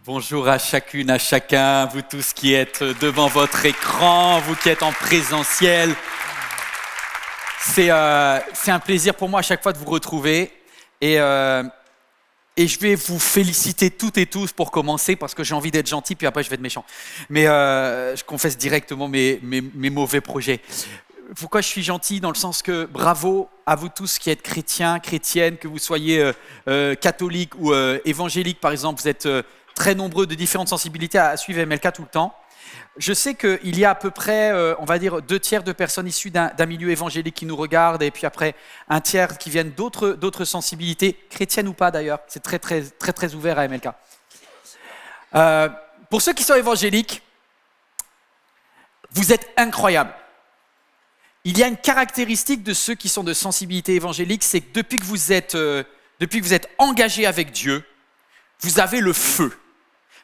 Bonjour à chacune, à chacun, vous tous qui êtes devant votre écran, vous qui êtes en présentiel. C'est un plaisir pour moi à chaque fois de vous retrouver. Et je vais vous féliciter toutes et tous pour commencer, parce que j'ai envie d'être gentil, puis après je vais être méchant. Mais je confesse directement mes mauvais projets. Pourquoi je suis gentil? Dans le sens que bravo à vous tous qui êtes chrétiens, chrétiennes, que vous soyez catholiques ou évangéliques par exemple, vous êtes très nombreux de différentes sensibilités à suivre MLK tout le temps. Je sais qu'il y a à peu près, on va dire, 2/3 de personnes issues d'un milieu évangélique qui nous regardent, et puis après un tiers qui viennent d'autres sensibilités, chrétiennes ou pas d'ailleurs. C'est très ouvert à MLK. Pour ceux qui sont évangéliques, vous êtes incroyables. Il y a une caractéristique de ceux qui sont de sensibilité évangélique, c'est que depuis que vous êtes engagés avec Dieu, vous avez le feu.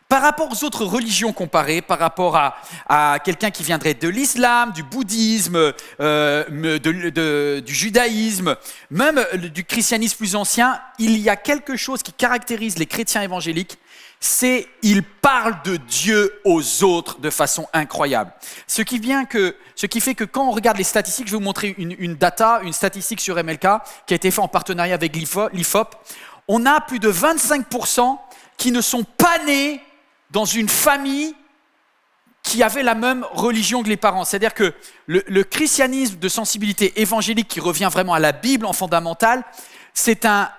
Par rapport aux autres religions comparées, par rapport à quelqu'un qui viendrait de l'islam, du bouddhisme, du judaïsme, même du christianisme plus ancien, il y a quelque chose qui caractérise les chrétiens évangéliques, c'est qu'ils parlent de Dieu aux autres de façon incroyable. Ce qui fait que quand on regarde les statistiques, je vais vous montrer une statistique sur MLK qui a été faite en partenariat avec l'IFOP. On a plus de 25% qui ne sont pas nés dans une famille qui avait la même religion que les parents. C'est-à-dire que le christianisme de sensibilité évangélique qui revient vraiment à la Bible en fondamental, c'est un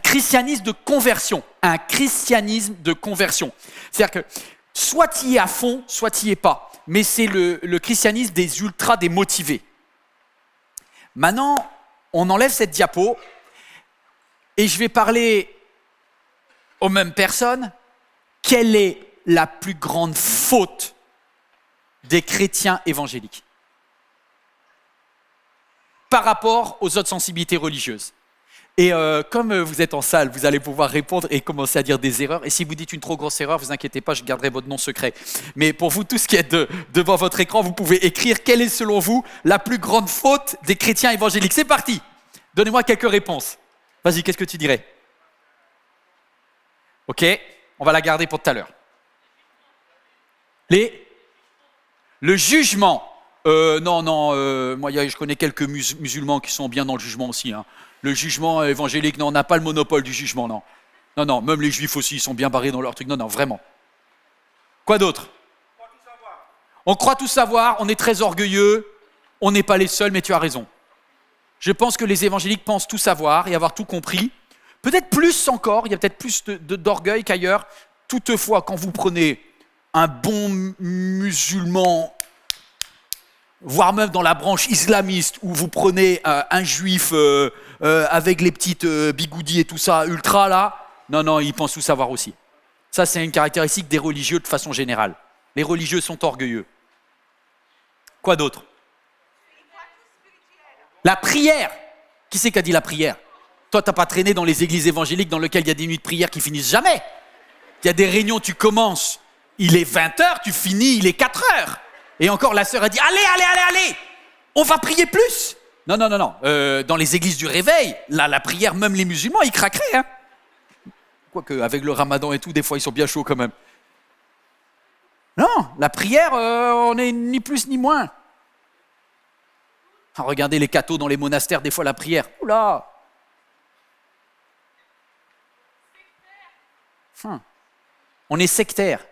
christianisme de conversion. Un christianisme de conversion. C'est-à-dire que soit tu y es à fond, soit tu y es pas. Mais c'est le christianisme des ultras, des motivés. Maintenant, on enlève cette diapo et je vais parler aux mêmes personnes. Quelle est la plus grande faute des chrétiens évangéliques par rapport aux autres sensibilités religieuses? Et comme vous êtes en salle, vous allez pouvoir répondre et commencer à dire des erreurs. Et si vous dites une trop grosse erreur, vous inquiétez pas, je garderai votre nom secret. Mais pour vous tous qui êtes devant votre écran, vous pouvez écrire quelle est selon vous la plus grande faute des chrétiens évangéliques. C'est parti. Donnez-moi quelques réponses. Vas-y, qu'est-ce que tu dirais? Ok, on va la garder pour tout à l'heure. Le jugement. Moi je connais quelques musulmans qui sont bien dans le jugement aussi. Hein. Le jugement évangélique, non, on n'a pas le monopole du jugement, non. Non, même les juifs aussi, ils sont bien barrés dans leur truc. Non, vraiment. Quoi d'autre? On croit tout savoir, on est très orgueilleux, on n'est pas les seuls, mais tu as raison. Je pense que les évangéliques pensent tout savoir et avoir tout compris. Peut-être plus encore, il y a peut-être plus d'orgueil qu'ailleurs. Toutefois, quand vous prenez un bon musulman, voire même dans la branche islamiste, où vous prenez un juif avec les petites bigoudis et tout ça, ultra là, non, ils pensent tout savoir aussi. Ça, c'est une caractéristique des religieux de façon générale. Les religieux sont orgueilleux. Quoi d'autre? La prière. Qui c'est qui a dit la prière? Toi, tu n'as pas traîné dans les églises évangéliques dans lesquelles il y a des nuits de prière qui finissent jamais. Il y a des réunions, tu commences, il est 20h, tu finis, il est 4h. Et encore, la sœur a dit, allez, on va prier plus. Non. Dans les églises du réveil, là, la prière, même les musulmans, ils craqueraient. Hein. Quoique, avec le ramadan et tout, des fois, ils sont bien chauds quand même. Non, la prière, on n'est ni plus ni moins. Regardez les cathos dans les monastères, des fois, la prière. Oula! On est sectaire.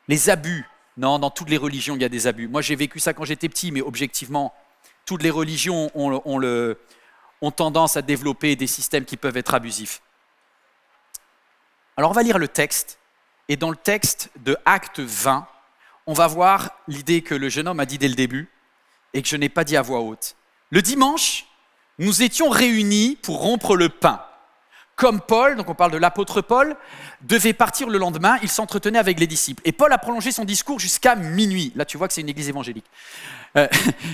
Les abus. Non, dans toutes les religions, il y a des abus. Moi, j'ai vécu ça quand j'étais petit, mais objectivement, toutes les religions ont tendance à développer des systèmes qui peuvent être abusifs. Alors, on va lire le texte. Et dans le texte de Acte 20, on va voir l'idée que le jeune homme a dit dès le début et que je n'ai pas dit à voix haute. Le dimanche, nous étions réunis pour rompre le pain. Comme Paul, donc on parle de l'apôtre Paul, devait partir le lendemain, il s'entretenait avec les disciples. Et Paul a prolongé son discours jusqu'à minuit. Là, tu vois que c'est une église évangélique.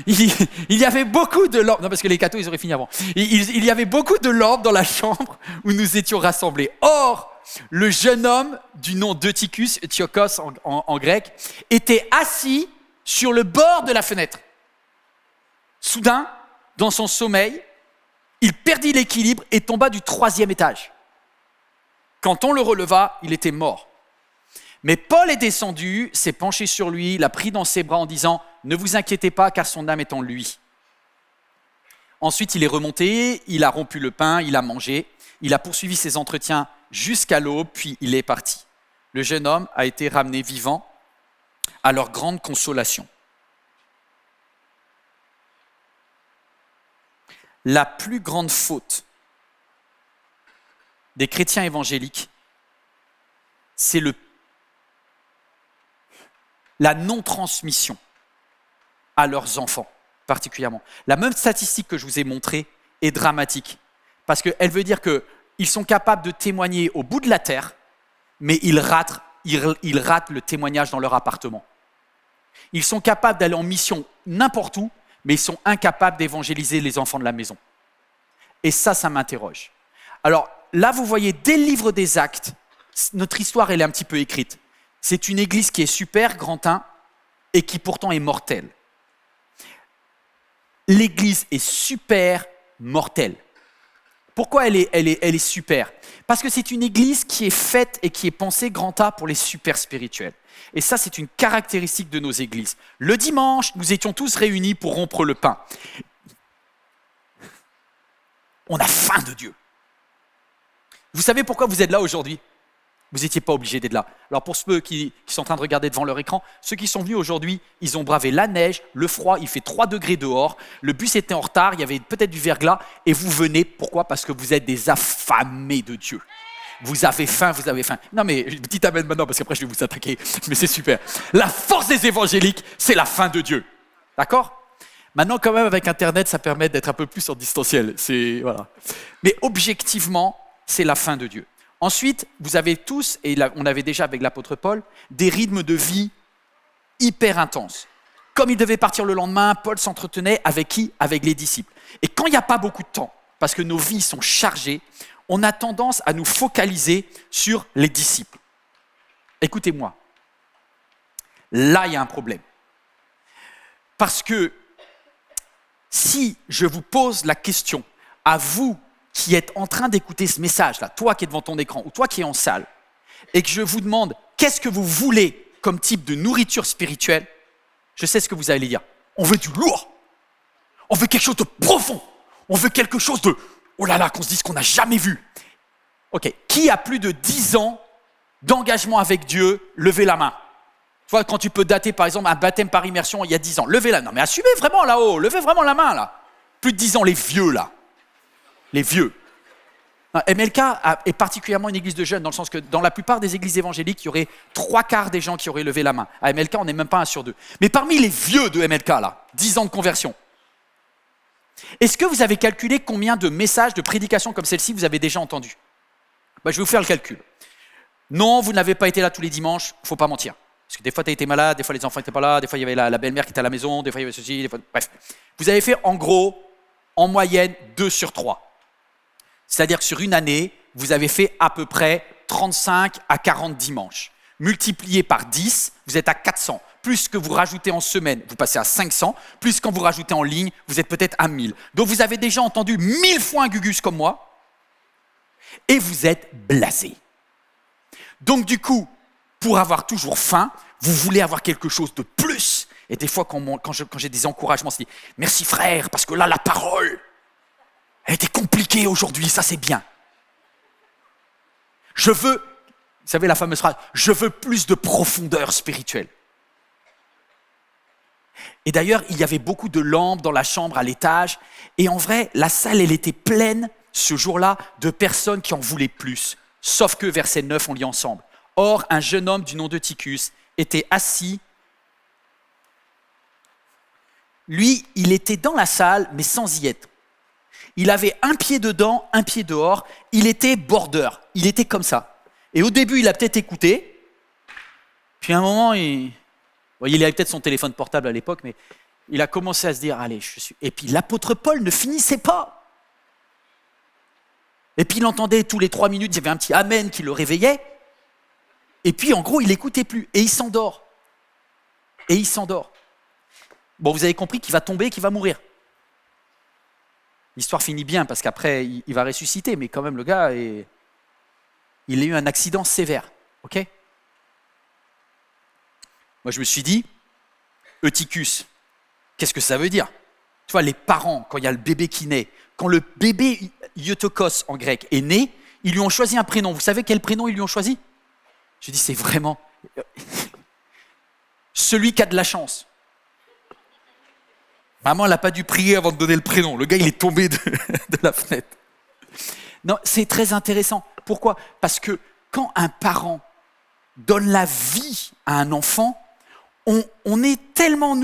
Il y avait beaucoup de lampes. Non, parce que les cathos, ils auraient fini avant. Il y avait beaucoup de lampes dans la chambre où nous étions rassemblés. Or, le jeune homme du nom d'Eutychus, Euthyokos en grec, était assis sur le bord de la fenêtre. Soudain, dans son sommeil, il perdit l'équilibre et tomba du 3e étage. Quand on le releva, il était mort. Mais Paul est descendu, s'est penché sur lui, l'a pris dans ses bras en disant « Ne vous inquiétez pas, car son âme est en lui. » Ensuite, il est remonté, il a rompu le pain, il a mangé, il a poursuivi ses entretiens jusqu'à l'aube, puis il est parti. Le jeune homme a été ramené vivant à leur grande consolation. La plus grande faute des chrétiens évangéliques, c'est la non-transmission à leurs enfants, particulièrement. La même statistique que je vous ai montrée est dramatique, parce qu'elle veut dire qu'ils sont capables de témoigner au bout de la terre, mais ils ratent le témoignage dans leur appartement. Ils sont capables d'aller en mission n'importe où, mais ils sont incapables d'évangéliser les enfants de la maison. Et ça m'interroge. Alors là, vous voyez, dès le livre des Actes, notre histoire, elle est un petit peu écrite. C'est une église qui est super, grand 1, et qui pourtant est mortelle. L'église est super mortelle. Pourquoi elle est super ? Parce que c'est une église qui est faite et qui est pensée grand A pour les super spirituels. Et ça, c'est une caractéristique de nos églises. Le dimanche, nous étions tous réunis pour rompre le pain. On a faim de Dieu. Vous savez pourquoi vous êtes là aujourd'hui ? Vous n'étiez pas obligés d'être là. Alors pour ceux qui sont en train de regarder devant leur écran, ceux qui sont venus aujourd'hui, ils ont bravé la neige, le froid, il fait 3 degrés dehors, le bus était en retard, il y avait peut-être du verglas, et vous venez, pourquoi ? Parce que vous êtes des affamés de Dieu. Vous avez faim, vous avez faim. Non mais, dites amen maintenant, parce qu'après je vais vous attaquer, mais c'est super. La force des évangéliques, c'est la faim de Dieu. D'accord ? Maintenant, quand même, avec Internet, ça permet d'être un peu plus en distanciel. Voilà. Mais objectivement, c'est la faim de Dieu. Ensuite, vous avez tous, et là, on avait déjà avec l'apôtre Paul, des rythmes de vie hyper intenses. Comme il devait partir le lendemain, Paul s'entretenait avec qui ? Avec les disciples. Et quand il n'y a pas beaucoup de temps, parce que nos vies sont chargées, on a tendance à nous focaliser sur les disciples. Écoutez-moi, là il y a un problème. Parce que si je vous pose la question à vous qui êtes en train d'écouter ce message-là, toi qui es devant ton écran ou toi qui es en salle, et que je vous demande qu'est-ce que vous voulez comme type de nourriture spirituelle, je sais ce que vous allez dire. On veut du lourd. On veut quelque chose de profond. On veut quelque chose de, oh là là, qu'on se dise qu'on n'a jamais vu. Ok, qui a plus de 10 ans d'engagement avec Dieu, levez la main. Tu vois, quand tu peux dater par exemple un baptême par immersion il y a 10 ans, levez la main. Non mais assumez vraiment là-haut, levez vraiment la main là. Plus de 10 ans, les vieux là. Les vieux. MLK est particulièrement une église de jeunes, dans le sens que dans la plupart des églises évangéliques, il y aurait 3/4 des gens qui auraient levé la main. À MLK, on n'est même pas 1 sur 2. Mais parmi les vieux de MLK, là, 10 ans de conversion, est-ce que vous avez calculé combien de messages, de prédications comme celle-ci vous avez déjà entendu ? Je vais vous faire le calcul. Non, vous n'avez pas été là tous les dimanches, il ne faut pas mentir. Parce que des fois, tu as été malade, des fois, les enfants n'étaient pas là, des fois, il y avait la belle-mère qui était à la maison, des fois, il y avait ceci, des fois... Bref. Vous avez fait en gros, en moyenne, 2 sur 3. C'est-à-dire que sur une année, vous avez fait à peu près 35 à 40 dimanches. Multiplié par 10, vous êtes à 400. Plus ce que vous rajoutez en semaine, vous passez à 500. Plus quand vous rajoutez en ligne, vous êtes peut-être à 1000. Donc vous avez déjà entendu 1000 fois un Gugus comme moi. Et vous êtes blasé. Donc du coup, pour avoir toujours faim, vous voulez avoir quelque chose de plus. Et des fois, quand j'ai des encouragements, je dis « Merci frère, parce que là, la parole... Elle était compliquée aujourd'hui, ça c'est bien. Je veux, vous savez la fameuse phrase, je veux plus de profondeur spirituelle. Et d'ailleurs, il y avait beaucoup de lampes dans la chambre à l'étage. Et en vrai, la salle, elle était pleine ce jour-là de personnes qui en voulaient plus. Sauf que, verset 9, on lit ensemble. Or, un jeune homme du nom de Tychus était assis. Lui, il était dans la salle, mais sans y être. Il avait un pied dedans, un pied dehors. Il était border. Il était comme ça. Et au début, il a peut-être écouté. Puis à un moment, il avait peut-être son téléphone portable à l'époque, mais il a commencé à se dire, allez, je suis... Et puis l'apôtre Paul ne finissait pas. Et puis il entendait tous les 3 minutes, il y avait un petit amen qui le réveillait. Et puis en gros, il n'écoutait plus. Et il s'endort. Bon, vous avez compris qu'il va tomber, qu'il va mourir. L'histoire finit bien parce qu'après, il va ressusciter, mais quand même, le gars est... il a eu un accident sévère. Ok ? Moi, je me suis dit, Eutychus, qu'est-ce que ça veut dire ? Tu vois, les parents, quand il y a le bébé qui naît, quand le bébé Eutokos en grec est né, ils lui ont choisi un prénom. Vous savez quel prénom ils lui ont choisi ? Je dis, c'est vraiment celui qui a de la chance. Maman, elle n'a pas dû prier avant de donner le prénom. Le gars, il est tombé de la fenêtre. Non, c'est très intéressant. Pourquoi ? Parce que quand un parent donne la vie à un enfant, on est tellement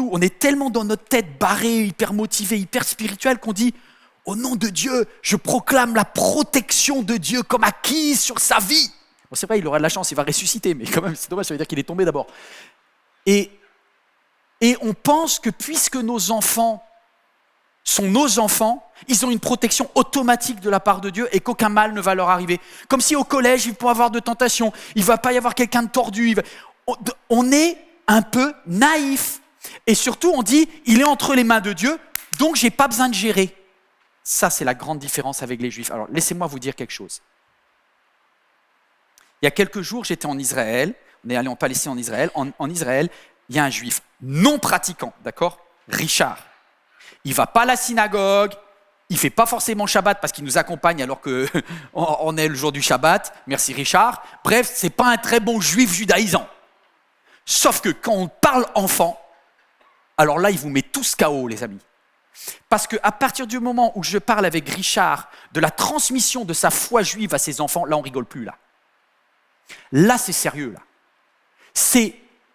dans notre tête barrée, hyper motivé, hyper spirituel qu'on dit « Au nom de Dieu, je proclame la protection de Dieu comme acquise sur sa vie. » Bon, c'est vrai, il aura de la chance, il va ressusciter, mais quand même, c'est dommage, ça veut dire qu'il est tombé d'abord. Et on pense que puisque nos enfants sont nos enfants, ils ont une protection automatique de la part de Dieu et qu'aucun mal ne va leur arriver. Comme si au collège, il peut y avoir de tentations, il ne va pas y avoir quelqu'un de tordu. On est un peu naïf. Et surtout, on dit, il est entre les mains de Dieu, donc je n'ai pas besoin de gérer. Ça, c'est la grande différence avec les Juifs. Alors, laissez-moi vous dire quelque chose. Il y a quelques jours, j'étais en Israël, on est allé en Palestine en Israël. En Israël, il y a un Juif non pratiquant, d'accord ? Richard. Il ne va pas à la synagogue, il ne fait pas forcément Shabbat parce qu'il nous accompagne alors qu'on est le jour du Shabbat. Merci Richard. Bref, ce n'est pas un très bon juif judaïsant. Sauf que quand on parle enfant, alors là, il vous met tous KO, les amis. Parce qu'à partir du moment où je parle avec Richard de la transmission de sa foi juive à ses enfants, là, on ne rigole plus, là. Là, c'est sérieux, là.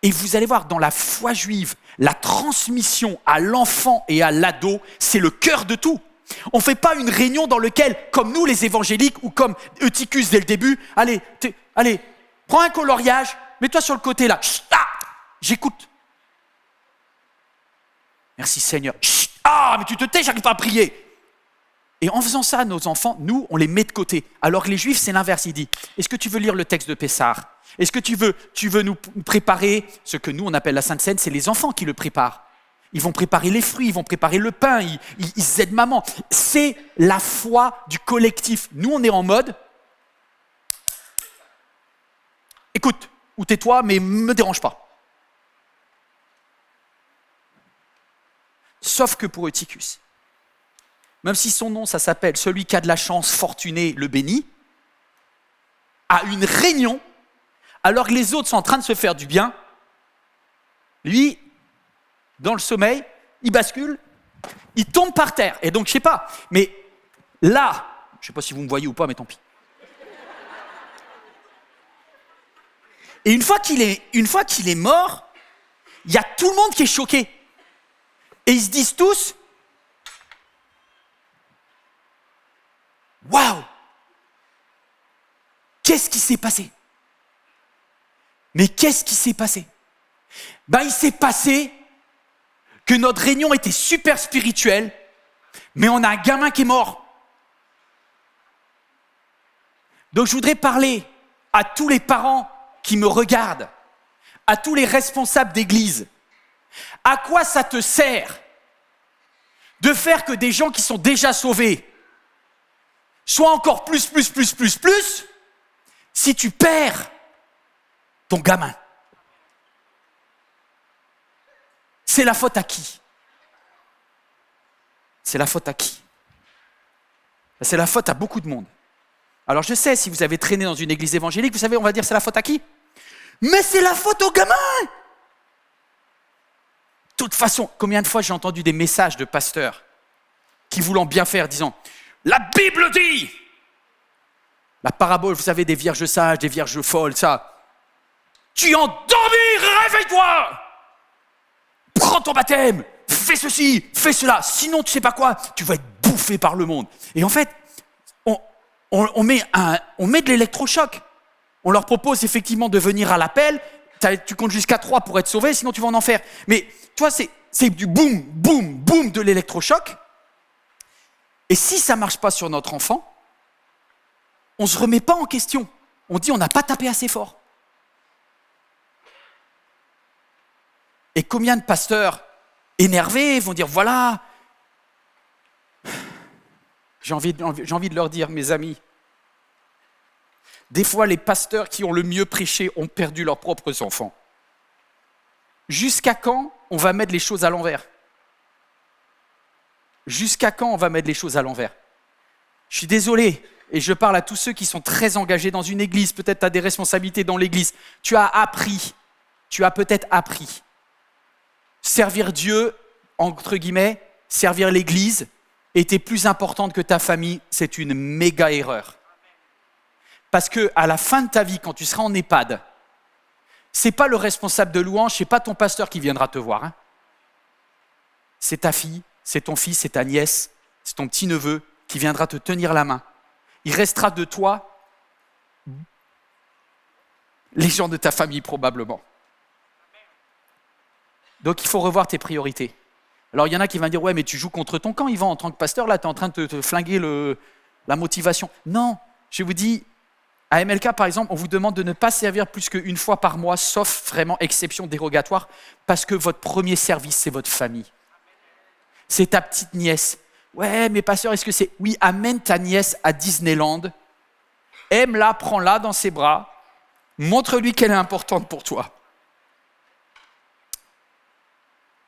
Et vous allez voir, dans la foi juive, la transmission à l'enfant et à l'ado, c'est le cœur de tout. On ne fait pas une réunion dans laquelle, comme nous les évangéliques, ou comme Eutychus dès le début, allez, prends un coloriage, mets-toi sur le côté là, j'écoute. Merci Seigneur. Mais tu te tais, j'arrive pas à prier. Et en faisant ça, nos enfants, nous, on les met de côté. Alors que les Juifs, c'est l'inverse. Il dit, est-ce que tu veux lire le texte de Pessah ? Est-ce que tu veux nous préparer ce que nous, on appelle la Sainte Seine ? C'est les enfants qui le préparent. Ils vont préparer les fruits, ils vont préparer le pain, ils aident maman. C'est la foi du collectif. Nous, on est en mode, écoute, ou tais-toi, mais ne me dérange pas. Sauf que pour Eutychus, même si son nom, ça s'appelle « Celui qui a de la chance, fortuné, le béni », à une réunion, alors que les autres sont en train de se faire du bien, lui, dans le sommeil, il bascule, il tombe par terre. Et donc, je ne sais pas, mais là, je ne sais pas si vous me voyez ou pas, mais tant pis. Et une fois qu'il est mort, il y a tout le monde qui est choqué. Et ils se disent tous, waouh! Qu'est-ce qui s'est passé? Mais qu'est-ce qui s'est passé? Il s'est passé que notre réunion était super spirituelle, mais on a un gamin qui est mort. Donc je voudrais parler à tous les parents qui me regardent, à tous les responsables d'église. À quoi ça te sert de faire que des gens qui sont déjà sauvés soient encore plus, si tu perds ton gamin? C'est la faute à qui? C'est la faute à qui? C'est la faute à beaucoup de monde. Alors je sais, si vous avez traîné dans une église évangélique, vous savez, on va dire c'est la faute à qui? Mais c'est la faute au gamin! De toute façon, combien de fois j'ai entendu des messages de pasteurs qui voulant bien faire, disant « La Bible dit !» La parabole, vous savez, des vierges sages, des vierges folles, ça. « Tu es endormi, réveille-toi ! Prends ton baptême, fais ceci, fais cela, sinon tu sais pas quoi, tu vas être bouffé par le monde. » Et en fait, on met de l'électrochoc. On leur propose effectivement de venir à l'appel. Tu comptes jusqu'à 3 pour être sauvé, sinon tu vas en enfer. Mais tu vois, c'est du boum, boum, boum de l'électrochoc. Et si ça ne marche pas sur notre enfant, on ne se remet pas en question. On dit on n'a pas tapé assez fort. Et combien de pasteurs énervés vont dire voilà, j'ai envie de leur dire, mes amis, Des fois, les pasteurs qui ont le mieux prêché ont perdu leurs propres enfants. Jusqu'à quand on va mettre les choses à l'envers? Jusqu'à quand on va mettre les choses à l'envers? Je suis désolé, et je parle à tous ceux qui sont très engagés dans une église, peut-être tu as des responsabilités dans l'église, tu as peut-être appris. Servir Dieu, entre guillemets, servir l'église, était plus importante que ta famille, c'est une méga erreur. Parce qu'à la fin de ta vie, quand tu seras en EHPAD, c'est pas le responsable de louange, c'est pas ton pasteur qui viendra te voir. Hein. C'est ta fille, c'est ton fils, c'est ta nièce, c'est ton petit-neveu qui viendra te tenir la main. Il restera de toi les gens de ta famille probablement. Donc il faut revoir tes priorités. Alors il y en a qui vont dire « Ouais, mais tu joues contre ton camp, Yvan, en tant que pasteur, là tu es en train de te flinguer la motivation. » Non, je vous dis, à MLK par exemple, on vous demande de ne pas servir plus qu'une fois par mois, sauf vraiment exception dérogatoire, parce que votre premier service, c'est votre famille. C'est ta petite nièce. Ouais, mais pasteur, est-ce que c'est... Oui, amène ta nièce à Disneyland, aime-la, prends-la dans ses bras, montre-lui qu'elle est importante pour toi.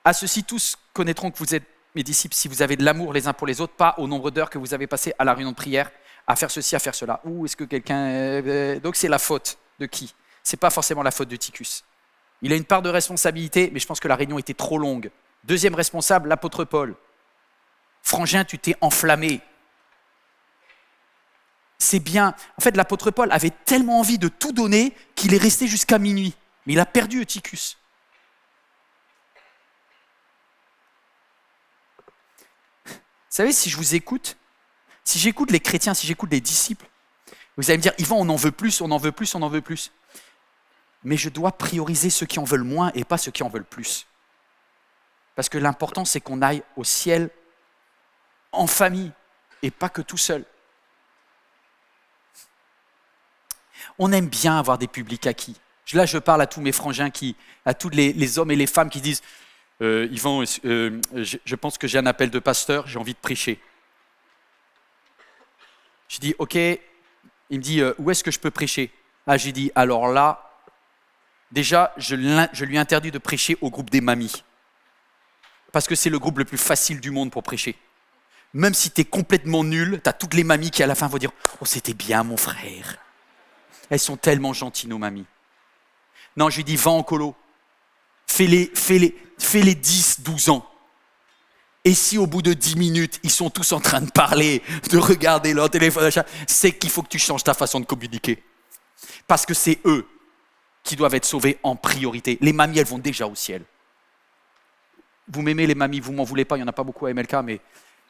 À ceci, tous connaîtront que vous êtes mes disciples si vous avez de l'amour les uns pour les autres, pas au nombre d'heures que vous avez passé à la réunion de prière, à faire ceci, à faire cela. Ou est-ce que quelqu'un... Donc c'est la faute de qui? Ce n'est pas forcément la faute de Tychus. Il a une part de responsabilité, mais je pense que la réunion était trop longue. Deuxième responsable, l'apôtre Paul. Frangin, tu t'es enflammé. C'est bien. En fait, l'apôtre Paul avait tellement envie de tout donner qu'il est resté jusqu'à minuit. Mais il a perdu Eutychus. Vous savez, si je vous écoute, si j'écoute les chrétiens, si j'écoute les disciples, vous allez me dire, Yvan, on en veut plus, on en veut plus, on en veut plus. Mais je dois prioriser ceux qui en veulent moins et pas ceux qui en veulent plus. Parce que l'important, c'est qu'on aille au ciel en famille et pas que tout seul. On aime bien avoir des publics acquis. Là, je parle à tous mes frangins, à tous les hommes et les femmes qui disent Yvan, je pense que j'ai un appel de pasteur, j'ai envie de prêcher. Je dis ok, il me dit où est-ce que je peux prêcher? J'ai dit alors là, déjà, je lui interdis de prêcher au groupe des mamies. Parce que c'est le groupe le plus facile du monde pour prêcher. Même si tu es complètement nul, tu as toutes les mamies qui à la fin vont dire « Oh, c'était bien mon frère. Elles sont tellement gentilles, nos mamies. » Non, je lui dis « Va en colo. Fais-les 10, 12 ans. Et si au bout de 10 minutes, ils sont tous en train de parler, de regarder leur téléphone, c'est qu'il faut que tu changes ta façon de communiquer. Parce que c'est eux qui doivent être sauvés en priorité. Les mamies, elles vont déjà au ciel. Vous m'aimez les mamies, vous m'en voulez pas, il n'y en a pas beaucoup à MLK,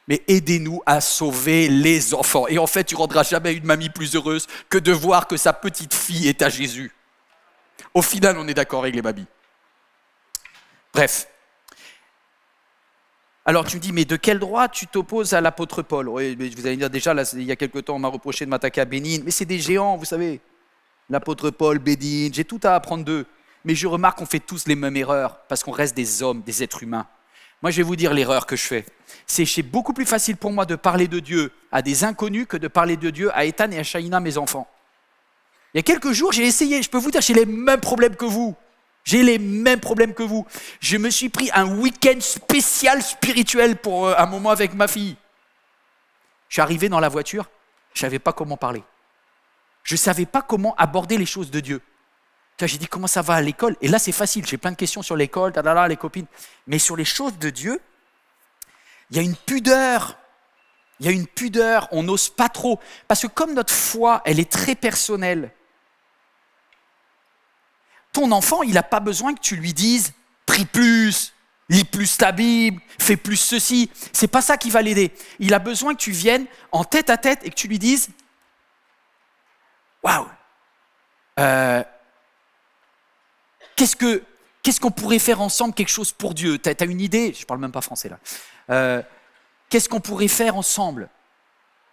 mais aidez-nous à sauver les enfants. Et en fait, tu ne rendras jamais une mamie plus heureuse que de voir que sa petite fille est à Jésus. Au final, on est d'accord avec les mamies. Bref. Alors tu me dis, mais de quel droit tu t'opposes à l'apôtre Paul? Oui, mais vous allez me dire, déjà, là, il y a quelque temps, on m'a reproché de m'attaquer à Bénigne, mais c'est des géants, vous savez. L'apôtre Paul, Bénigne, j'ai tout à apprendre d'eux. Mais je remarque qu'on fait tous les mêmes erreurs, parce qu'on reste des hommes, des êtres humains. Moi, je vais vous dire l'erreur que je fais. C'est beaucoup plus facile pour moi de parler de Dieu à des inconnus que de parler de Dieu à Ethan et à Shaina, mes enfants. Il y a quelques jours, j'ai essayé, je peux vous dire, j'ai les mêmes problèmes que vous. J'ai les mêmes problèmes que vous. Je me suis pris un week-end spécial spirituel pour un moment avec ma fille. Je suis arrivé dans la voiture, je ne savais pas comment parler. Je ne savais pas comment aborder les choses de Dieu. J'ai dit, comment ça va à l'école? Et là, c'est facile, j'ai plein de questions sur l'école, les copines. Mais sur les choses de Dieu, il y a une pudeur. Il y a une pudeur, on n'ose pas trop. Parce que comme notre foi, elle est très personnelle, ton enfant, il n'a pas besoin que tu lui dises « prie plus ». Lis plus ta Bible, fais plus ceci. C'est pas ça qui va l'aider. Il a besoin que tu viennes en tête à tête et que tu lui dises « Waouh, qu'est-ce qu'on pourrait faire ensemble, quelque chose pour Dieu? T'as une idée? Je parle même pas français là. Qu'est-ce qu'on pourrait faire ensemble,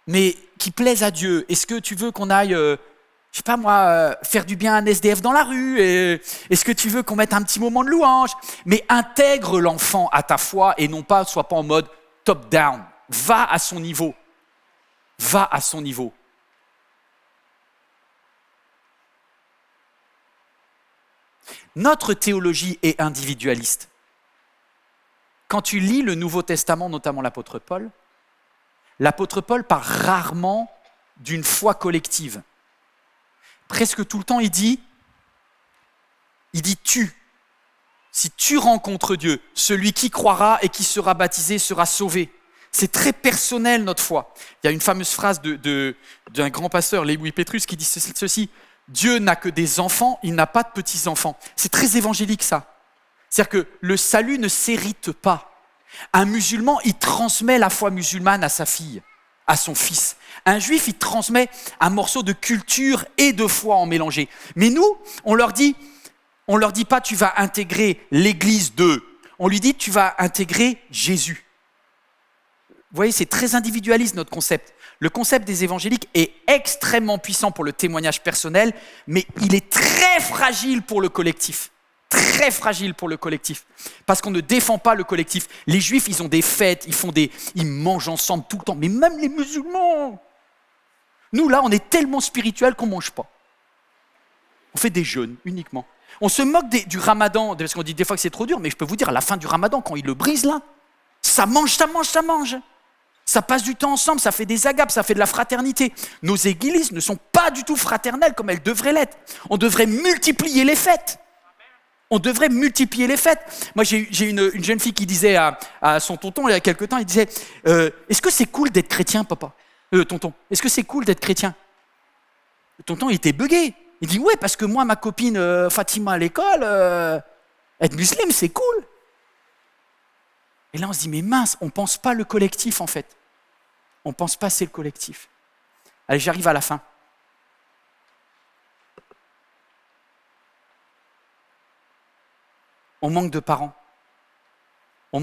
mais qui plaise à Dieu? Est-ce que tu veux qu'on aille, je sais pas moi, faire du bien à un SDF dans la rue? Est-ce que tu veux qu'on mette un petit moment de louange? Mais intègre l'enfant à ta foi et non pas, sois pas en mode top-down. Va à son niveau. Va à son niveau. Notre théologie est individualiste. Quand tu lis le Nouveau Testament, notamment l'apôtre Paul parle rarement d'une foi collective. Presque tout le temps, il dit tu. Si tu rencontres Dieu, celui qui croira et qui sera baptisé sera sauvé. C'est très personnel notre foi. Il y a une fameuse phrase d'un grand pasteur, Léwi Pétrus, qui dit ceci: Dieu n'a que des enfants, il n'a pas de petits-enfants. C'est très évangélique ça. C'est-à-dire que le salut ne s'hérite pas. Un musulman, il transmet la foi musulmane à sa fille, à son fils. Un juif, il transmet un morceau de culture et de foi en mélangé. Mais nous, on leur dit pas tu vas intégrer l'église de. On lui dit tu vas intégrer Jésus. Vous voyez, c'est très individualiste notre concept. Le concept des évangéliques est extrêmement puissant pour le témoignage personnel, mais il est très fragile pour le collectif. Très fragile pour le collectif. Parce qu'on ne défend pas le collectif. Les juifs, ils ont des fêtes, ils mangent ensemble tout le temps. Mais même les musulmans. Nous, là, on est tellement spirituels qu'on ne mange pas. On fait des jeûnes uniquement. On se moque du ramadan, parce qu'on dit des fois que c'est trop dur, mais je peux vous dire, à la fin du ramadan, quand ils le brisent là, ça mange. Ça passe du temps ensemble, ça fait des agapes, ça fait de la fraternité. Nos églises ne sont pas du tout fraternelles comme elles devraient l'être. On devrait multiplier les fêtes. Moi, j'ai une jeune fille qui disait à son tonton, il y a quelque temps, il disait est-ce que c'est cool d'être chrétien, papa tonton, est-ce que c'est cool d'être chrétien? Le tonton, il était bugué. Il dit ouais, parce que moi, ma copine Fatima à l'école, être musulmane, c'est cool. Et là, on se dit mais mince, on ne pense pas le collectif en fait. On ne pense pas c'est le collectif. Allez, j'arrive à la fin. On manque de parents. Je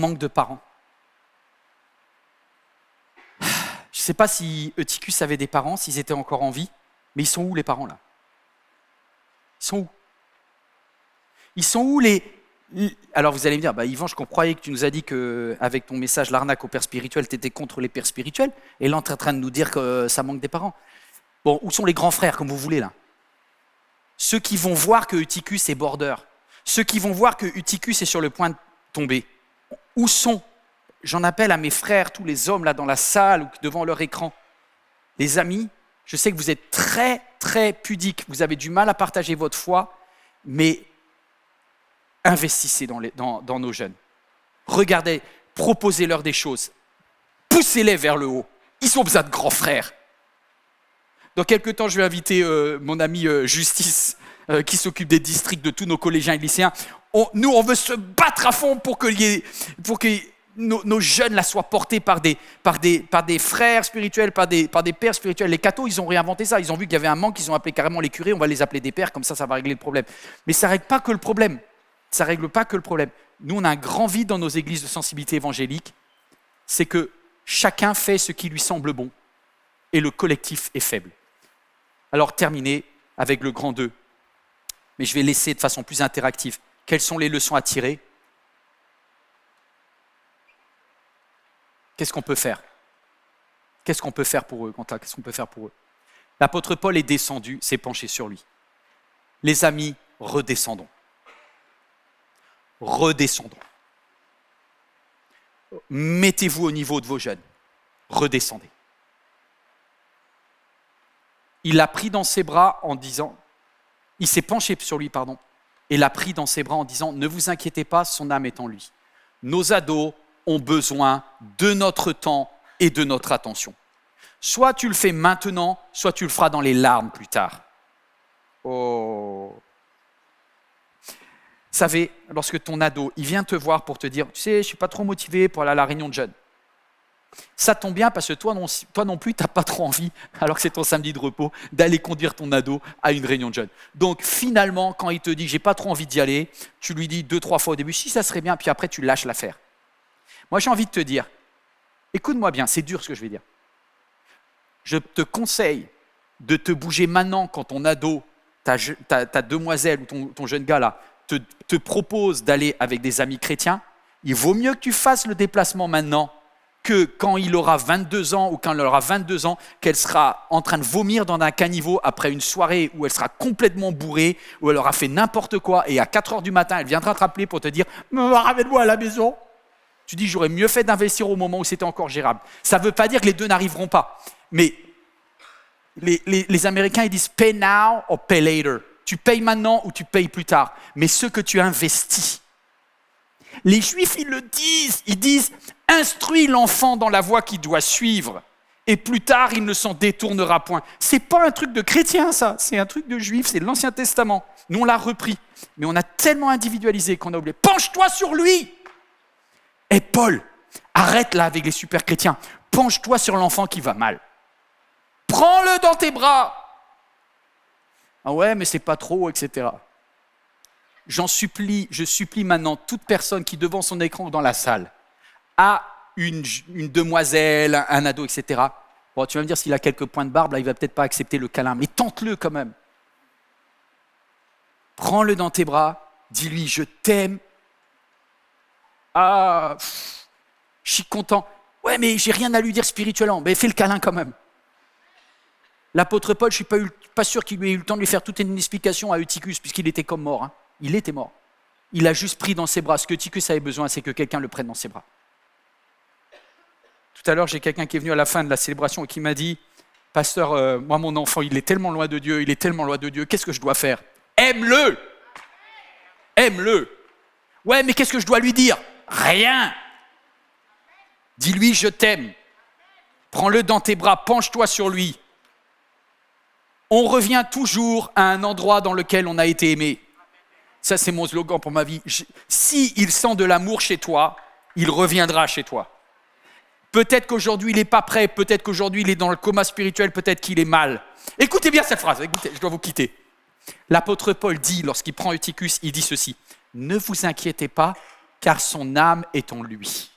ne sais pas si Eutychus avait des parents, s'ils étaient encore en vie, mais ils sont où les parents là? Ils sont où les... Alors vous allez me dire, Yvan, je croyais que tu nous as dit qu'avec ton message l'arnaque aux pères spirituels, tu étais contre les pères spirituels, et là tu es en train de nous dire que ça manque des parents. Bon, où sont les grands frères, comme vous voulez là? Ceux qui vont voir que Eutychus est border, ceux qui vont voir que Eutychus est sur le point de tomber. Où sont? J'en appelle à mes frères, tous les hommes là dans la salle ou devant leur écran. Les amis, je sais que vous êtes très très pudiques, vous avez du mal à partager votre foi, mais investissez dans nos jeunes. Regardez, proposez-leur des choses. Poussez-les vers le haut. Ils ont besoin de grands frères. Dans quelques temps, je vais inviter mon ami Justice, qui s'occupe des districts de tous nos collégiens et lycéens. Nous, on veut se battre à fond pour que nos jeunes là, soient portés par des frères spirituels, par des pères spirituels. Les cathos, ils ont réinventé ça. Ils ont vu qu'il y avait un manque, ils ont appelé carrément les curés. On va les appeler des pères, comme ça va régler le problème. Mais ça ne règle pas que le problème. Nous, on a un grand vide dans nos églises de sensibilité évangélique. C'est que chacun fait ce qui lui semble bon et le collectif est faible. Alors, terminer avec le grand 2. Mais je vais laisser de façon plus interactive. Quelles sont les leçons à tirer? Qu'est-ce qu'on peut faire? Qu'est-ce qu'on peut faire pour eux, Quentin? Qu'est-ce qu'on peut faire pour eux? L'apôtre Paul est descendu, s'est penché sur lui. Les amis, redescendons. Mettez-vous au niveau de vos jeunes. Redescendez. Il l'a pris dans ses bras en disant... Il s'est penché sur lui, et l'a pris dans ses bras en disant « Ne vous inquiétez pas, son âme est en lui. » Nos ados ont besoin de notre temps et de notre attention. Soit tu le fais maintenant, soit tu le feras dans les larmes plus tard. Oh. Vous savez, lorsque ton ado, il vient te voir pour te dire « Tu sais, je ne suis pas trop motivé pour aller à la réunion de jeunes. » Ça tombe bien parce que toi non plus, tu n'as pas trop envie, alors que c'est ton samedi de repos, d'aller conduire ton ado à une réunion de jeunes. Donc finalement, quand il te dit « j'ai pas trop envie d'y aller », tu lui dis 2-3 fois au début « si, ça serait bien », puis après tu lâches l'affaire. Moi j'ai envie de te dire, écoute-moi bien, c'est dur ce que je vais dire. Je te conseille de te bouger maintenant quand ton ado, ta demoiselle ou ton jeune gars là, te propose d'aller avec des amis chrétiens. Il vaut mieux que tu fasses le déplacement maintenant que quand il aura 22 ans ou quand elle aura 22 ans, qu'elle sera en train de vomir dans un caniveau après une soirée où elle sera complètement bourrée, où elle aura fait n'importe quoi et à 4 heures du matin, elle viendra te rappeler pour te dire « Ramène-moi à la maison ». Tu dis « J'aurais mieux fait d'investir au moment où c'était encore gérable ». Ça ne veut pas dire que les deux n'arriveront pas. Mais les Américains, ils disent « Pay now or pay later ». Tu payes maintenant ou tu payes plus tard. Mais ce que tu investis. Les Juifs, ils le disent. Ils disent « Instruis l'enfant dans la voie qu'il doit suivre. Et plus tard, il ne s'en détournera point. » Ce n'est pas un truc de chrétien, ça. C'est un truc de Juif. C'est l'Ancien Testament. Nous, on l'a repris. Mais on a tellement individualisé qu'on a oublié. Penche-toi sur lui. Et Paul, arrête là avec les super chrétiens. Penche-toi sur l'enfant qui va mal. Prends-le dans tes bras. Ah ouais, mais c'est pas trop, etc. Je supplie maintenant toute personne qui, devant son écran ou dans la salle, a une demoiselle, un ado, etc. Bon, tu vas me dire, s'il a quelques points de barbe, là, il va peut-être pas accepter le câlin, mais tente-le quand même. Prends-le dans tes bras, dis-lui, je t'aime. Ah, je suis content. Ouais, mais j'ai rien à lui dire spirituellement, mais fais le câlin quand même. L'apôtre Paul, je ne suis pas sûr qu'il ait eu le temps de lui faire toute une explication à Eutychus, puisqu'il était comme mort. Hein. Il était mort. Il a juste pris dans ses bras. Ce que Eutychus avait besoin, c'est que quelqu'un le prenne dans ses bras. Tout à l'heure, j'ai quelqu'un qui est venu à la fin de la célébration et qui m'a dit « Pasteur, moi, mon enfant, il est tellement loin de Dieu, qu'est-ce que je dois faire ?»« Aime-le ! Aime-le ! Ouais, mais qu'est-ce que je dois lui dire ? Rien ! Dis-lui « Je t'aime ! Prends-le dans tes bras, penche-toi sur lui. » On revient toujours à un endroit dans lequel on a été aimé. Ça, c'est mon slogan pour ma vie. S'il sent de l'amour chez toi, il reviendra chez toi. Peut-être qu'aujourd'hui, il n'est pas prêt. Peut-être qu'aujourd'hui, il est dans le coma spirituel. Peut-être qu'il est mal. Écoutez bien cette phrase. Écoutez, je dois vous quitter. L'apôtre Paul dit, lorsqu'il prend Eutychus, il dit ceci. « Ne vous inquiétez pas, car son âme est en lui. »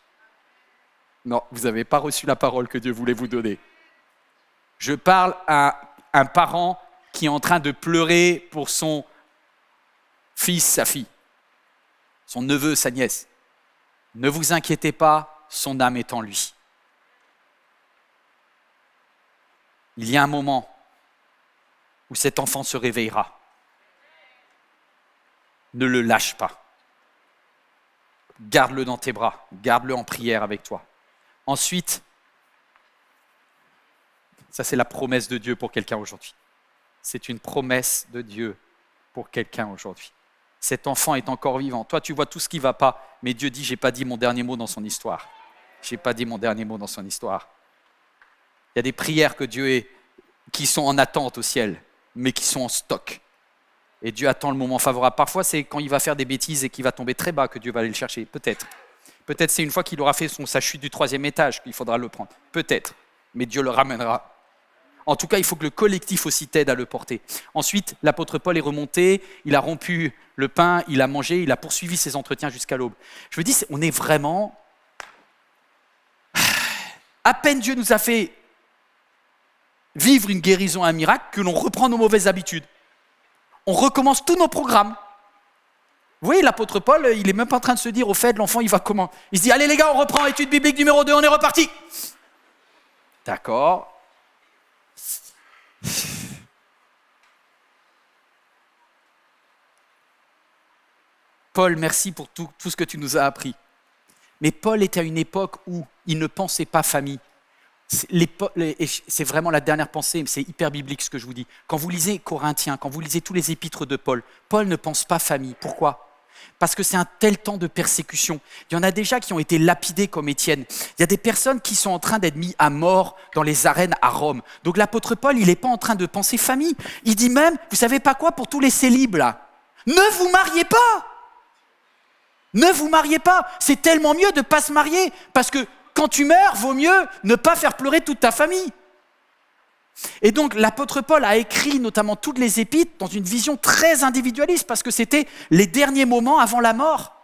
Non, vous n'avez pas reçu la parole que Dieu voulait vous donner. Je parle à un parent qui est en train de pleurer pour son fils, sa fille, son neveu, sa nièce. Ne vous inquiétez pas, son âme est en lui. Il y a un moment où cet enfant se réveillera. Ne le lâche pas. Garde-le dans tes bras, garde-le en prière avec toi. Ensuite, ça, c'est la promesse de Dieu pour quelqu'un aujourd'hui. C'est une promesse de Dieu pour quelqu'un aujourd'hui. Cet enfant est encore vivant. Toi, tu vois tout ce qui ne va pas, mais Dieu dit, je n'ai pas dit mon dernier mot dans son histoire. Je n'ai pas dit mon dernier mot dans son histoire. Il y a des prières que qui sont en attente au ciel, mais qui sont en stock. Et Dieu attend le moment favorable. Parfois, c'est quand il va faire des bêtises et qu'il va tomber très bas que Dieu va aller le chercher. Peut-être. Peut-être c'est une fois qu'il aura fait sa chute du 3e étage qu'il faudra le prendre. Peut-être. Mais Dieu le ramènera. En tout cas, il faut que le collectif aussi t'aide à le porter. Ensuite, l'apôtre Paul est remonté, il a rompu le pain, il a mangé, il a poursuivi ses entretiens jusqu'à l'aube. Je me dis, on est vraiment... À peine Dieu nous a fait vivre une guérison, un miracle, que l'on reprend nos mauvaises habitudes. On recommence tous nos programmes. Vous voyez, l'apôtre Paul, il n'est même pas en train de se dire, au fait, l'enfant, il va comment ? Il se dit, allez les gars, on reprend étude biblique numéro 2, on est reparti. D'accord. Paul, merci pour tout ce que tu nous as appris. Mais Paul était à une époque où il ne pensait pas famille. C'est vraiment la dernière pensée, c'est hyper biblique ce que je vous dis. Quand vous lisez Corinthiens, quand vous lisez tous les épîtres de Paul, Paul ne pense pas famille. Pourquoi ? Parce que c'est un tel temps de persécution. Il y en a déjà qui ont été lapidés comme Étienne. Il y a des personnes qui sont en train d'être mises à mort dans les arènes à Rome. Donc l'apôtre Paul, il n'est pas en train de penser famille. Il dit même, vous savez pas quoi, pour tous les célibes là, ne vous mariez pas. Ne vous mariez pas. C'est tellement mieux de ne pas se marier. Parce que quand tu meurs, vaut mieux ne pas faire pleurer toute ta famille. Et donc l'apôtre Paul a écrit notamment toutes les épîtres dans une vision très individualiste parce que c'était les derniers moments avant la mort.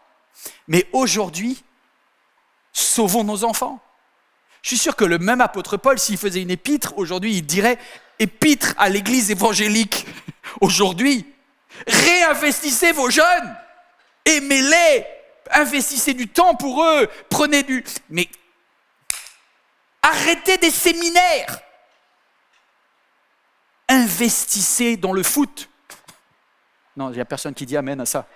Mais aujourd'hui, sauvons nos enfants. Je suis sûr que le même apôtre Paul, s'il faisait une épître, aujourd'hui il dirait « Épître à l'église évangélique ». Aujourd'hui, réinvestissez vos jeunes, aimez-les, investissez du temps pour eux, prenez du... Mais Arrêtez des séminaires. Investissez dans le foot. Non, il n'y a personne qui dit amen à ça.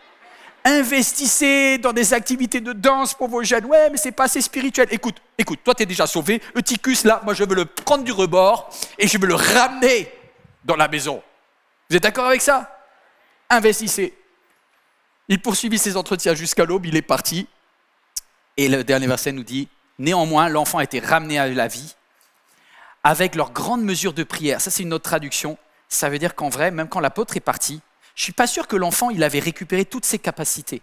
Investissez dans des activités de danse pour vos jeunes. Ouais, mais c'est pas assez spirituel. Écoute, toi, tu es déjà sauvé. Le ticus, là, moi, je veux le prendre du rebord et je veux le ramener dans la maison. Vous êtes d'accord avec ça? Investissez. Il poursuivit ses entretiens jusqu'à l'aube, il est parti. Et le dernier verset nous dit, néanmoins, l'enfant a été ramené à la vie avec leur grande mesure de prière. Ça, c'est une autre traduction. Ça veut dire qu'en vrai, même quand l'apôtre est parti, je ne suis pas sûr que l'enfant il avait récupéré toutes ses capacités.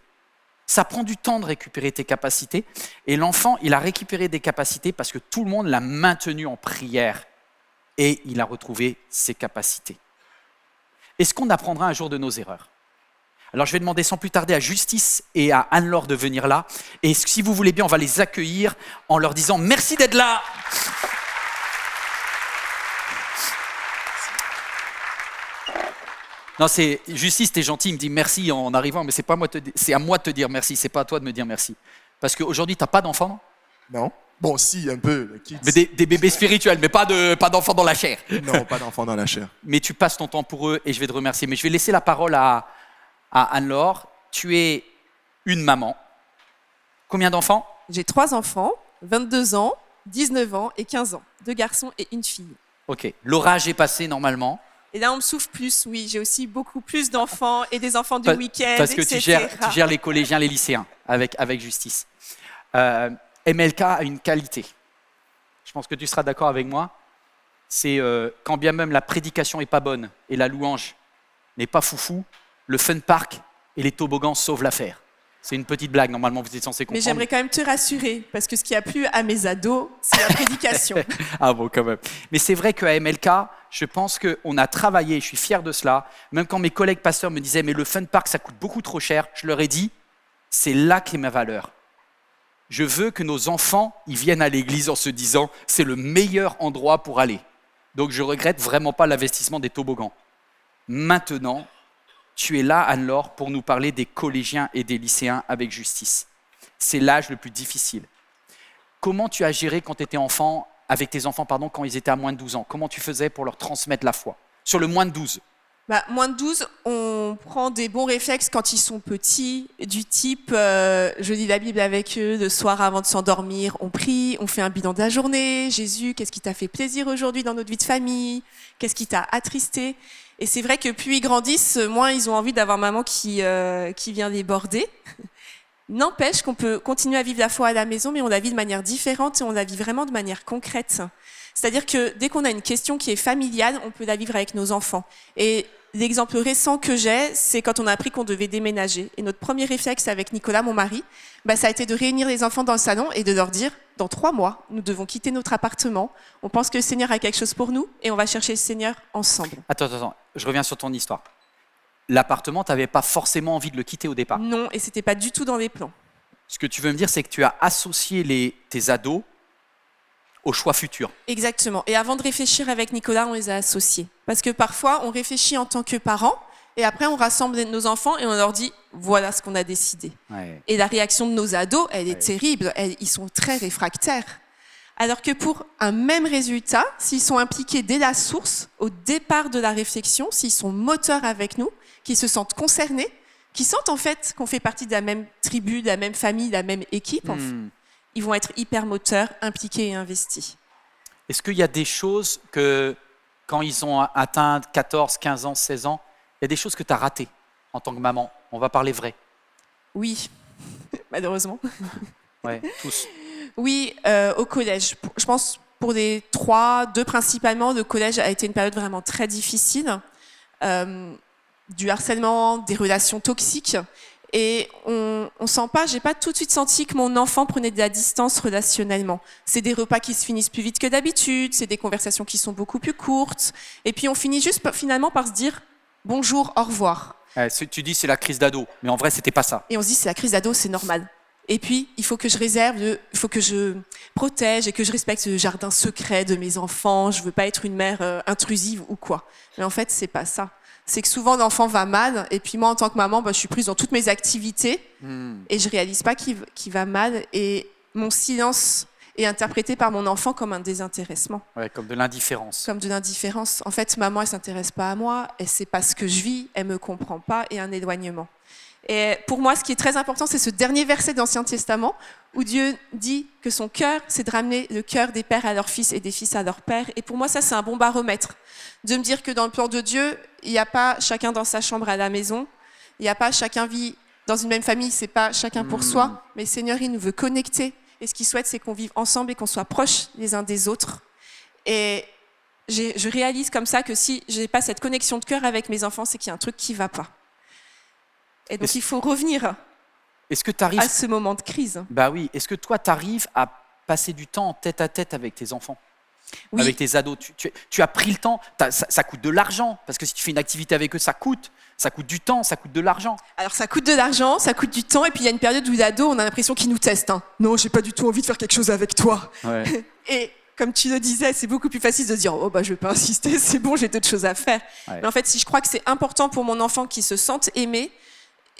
Ça prend du temps de récupérer tes capacités. Et l'enfant, il a récupéré des capacités parce que tout le monde l'a maintenu en prière. Et il a retrouvé ses capacités. Est-ce qu'on apprendra un jour de nos erreurs? Alors je vais demander sans plus tarder à Justice et à Anne-Laure de venir là. Et si vous voulez bien, on va les accueillir en leur disant merci d'être là. Non, c'est Justice, t'es gentil, il me dit merci en arrivant, mais c'est pas moi c'est à moi de te dire merci, c'est pas à toi de me dire merci. Parce qu'aujourd'hui, t'as pas d'enfants? Non. Bon, si, un peu. Mais des bébés spirituels, mais pas d'enfants dans la chair. Non, pas d'enfants dans la chair. Mais tu passes ton temps pour eux et je vais te remercier. Mais je vais laisser la parole à Anne-Laure. Tu es une maman. Combien d'enfants? J'ai 3 enfants, 22 ans, 19 ans et 15 ans. 2 garçons et une fille. Ok. L'orage est passé normalement. Et là, on me souffle plus, oui. J'ai aussi beaucoup plus d'enfants et des enfants du week-end, parce que etc. tu gères les collégiens, les lycéens avec Justice. MLK a une qualité. Je pense que tu seras d'accord avec moi. C'est quand bien même la prédication n'est pas bonne et la louange n'est pas foufou, le fun park et les toboggans sauvent l'affaire. C'est une petite blague, normalement vous êtes censé comprendre. Mais j'aimerais quand même te rassurer, parce que ce qui a plu à mes ados, c'est la prédication. Ah bon, quand même. Mais c'est vrai qu'à MLK, je pense qu'on a travaillé, je suis fier de cela, même quand mes collègues pasteurs me disaient « mais le fun park, ça coûte beaucoup trop cher », je leur ai dit « c'est là qu'est ma valeur ». Je veux que nos enfants, ils viennent à l'église en se disant « c'est le meilleur endroit pour aller ». Donc je regrette vraiment pas l'investissement des toboggans. Maintenant, tu es là, Anne-Laure, pour nous parler des collégiens et des lycéens avec Justice. C'est l'âge le plus difficile. Comment tu as géré quand tu étais enfant, avec tes enfants, quand ils étaient à moins de 12 ans? Comment tu faisais pour leur transmettre la foi? Sur le moins de 12? Moins de 12, on prend des bons réflexes quand ils sont petits, du type je lis la Bible avec eux le soir avant de s'endormir, on prie, on fait un bilan de la journée. Jésus, qu'est-ce qui t'a fait plaisir aujourd'hui dans notre vie de famille? Qu'est-ce qui t'a attristé? Et c'est vrai que plus ils grandissent, moins ils ont envie d'avoir maman qui vient les border. N'empêche qu'on peut continuer à vivre la foi à la maison, mais on la vit de manière différente et on la vit vraiment de manière concrète. C'est-à-dire que dès qu'on a une question qui est familiale, on peut la vivre avec nos enfants. Et l'exemple récent que j'ai, c'est quand on a appris qu'on devait déménager. Et notre premier réflexe avec Nicolas, mon mari, ça a été de réunir les enfants dans le salon et de leur dire, dans 3 mois, nous devons quitter notre appartement. On pense que le Seigneur a quelque chose pour nous et on va chercher le Seigneur ensemble. Attends, je reviens sur ton histoire. L'appartement, tu n'avais pas forcément envie de le quitter au départ? Non, et c'était pas du tout dans les plans. Ce que tu veux me dire, c'est que tu as associé tes ados au choix futur. Exactement. Et avant de réfléchir avec Nicolas, on les a associés. Parce que parfois, on réfléchit en tant que parents, et après, on rassemble nos enfants et on leur dit « voilà ce qu'on a décidé ouais. ». Et la réaction de nos ados, elle est terrible. Ils sont très réfractaires. Alors que pour un même résultat, s'ils sont impliqués dès la source, au départ de la réflexion, s'ils sont moteurs avec nous, qu'ils se sentent concernés, qu'ils sentent en fait qu'on fait partie de la même tribu, de la même famille, de la même équipe, ils vont être hyper moteurs, impliqués et investis. Est-ce qu'il y a des choses que, quand ils ont atteint 14, 15 ans, 16 ans, il y a des choses que tu as ratées en tant que maman? On va parler vrai. Oui, malheureusement. Ouais, tous. Oui, au collège. Je pense pour les 3, 2 principalement, le collège a été une période vraiment très difficile. Du harcèlement, des relations toxiques. Et on sent pas, j'ai pas tout de suite senti que mon enfant prenait de la distance relationnellement. C'est des repas qui se finissent plus vite que d'habitude, c'est des conversations qui sont beaucoup plus courtes. Et puis on finit juste finalement par se dire bonjour, au revoir. Tu dis c'est la crise d'ado, mais en vrai c'était pas ça. Et on se dit c'est la crise d'ado, c'est normal. Et puis il faut que je réserve, il faut que je protège et que je respecte le jardin secret de mes enfants. Je veux pas être une mère intrusive ou quoi. Mais en fait c'est pas ça. C'est que souvent l'enfant va mal et puis moi en tant que maman, je suis prise dans toutes mes activités et je réalise pas qu'il va mal et mon silence est interprété par mon enfant comme un désintéressement, Ouais, comme de l'indifférence. comme de l'indifférence. En fait, maman, elle s'intéresse pas à moi, elle sait pas ce que je vis, elle me comprend pas, et un éloignement. Et pour moi, ce qui est très important, c'est ce dernier verset de l'Ancien Testament où Dieu dit que son cœur, c'est de ramener le cœur des pères à leurs fils et des fils à leurs pères. Et pour moi, ça, c'est un bon baromètre. De me dire que dans le plan de Dieu, il n'y a pas chacun dans sa chambre à la maison, il n'y a pas chacun vit dans une même famille, c'est pas chacun pour soi, mais Seigneur, il nous veut connecter. Et ce qu'il souhaite, c'est qu'on vive ensemble et qu'on soit proches les uns des autres. Et je réalise comme ça que si je n'ai pas cette connexion de cœur avec mes enfants, c'est qu'il y a un truc qui ne va pas. Et donc, il faut revenir Est-ce que tu arrives... à ce moment de crise. Bah oui. Est-ce que toi, tu arrives à passer du temps en tête à tête avec tes enfants, Oui. avec tes ados? Tu as pris le temps. Ça coûte de l'argent, parce que si tu fais une activité avec eux, ça coûte du temps, ça coûte de l'argent. Alors, ça coûte de l'argent, ça coûte du temps, et puis il y a une période où l'ado, on a l'impression qu'il nous teste. Hein. Non, j'ai pas du tout envie de faire quelque chose avec toi. Ouais. Et comme tu le disais, c'est beaucoup plus facile de dire « Oh, bah, je vais pas insister, c'est bon, j'ai d'autres choses à faire. Ouais. » Mais en fait, si je crois que c'est important pour mon enfant qu'il se sente aimé,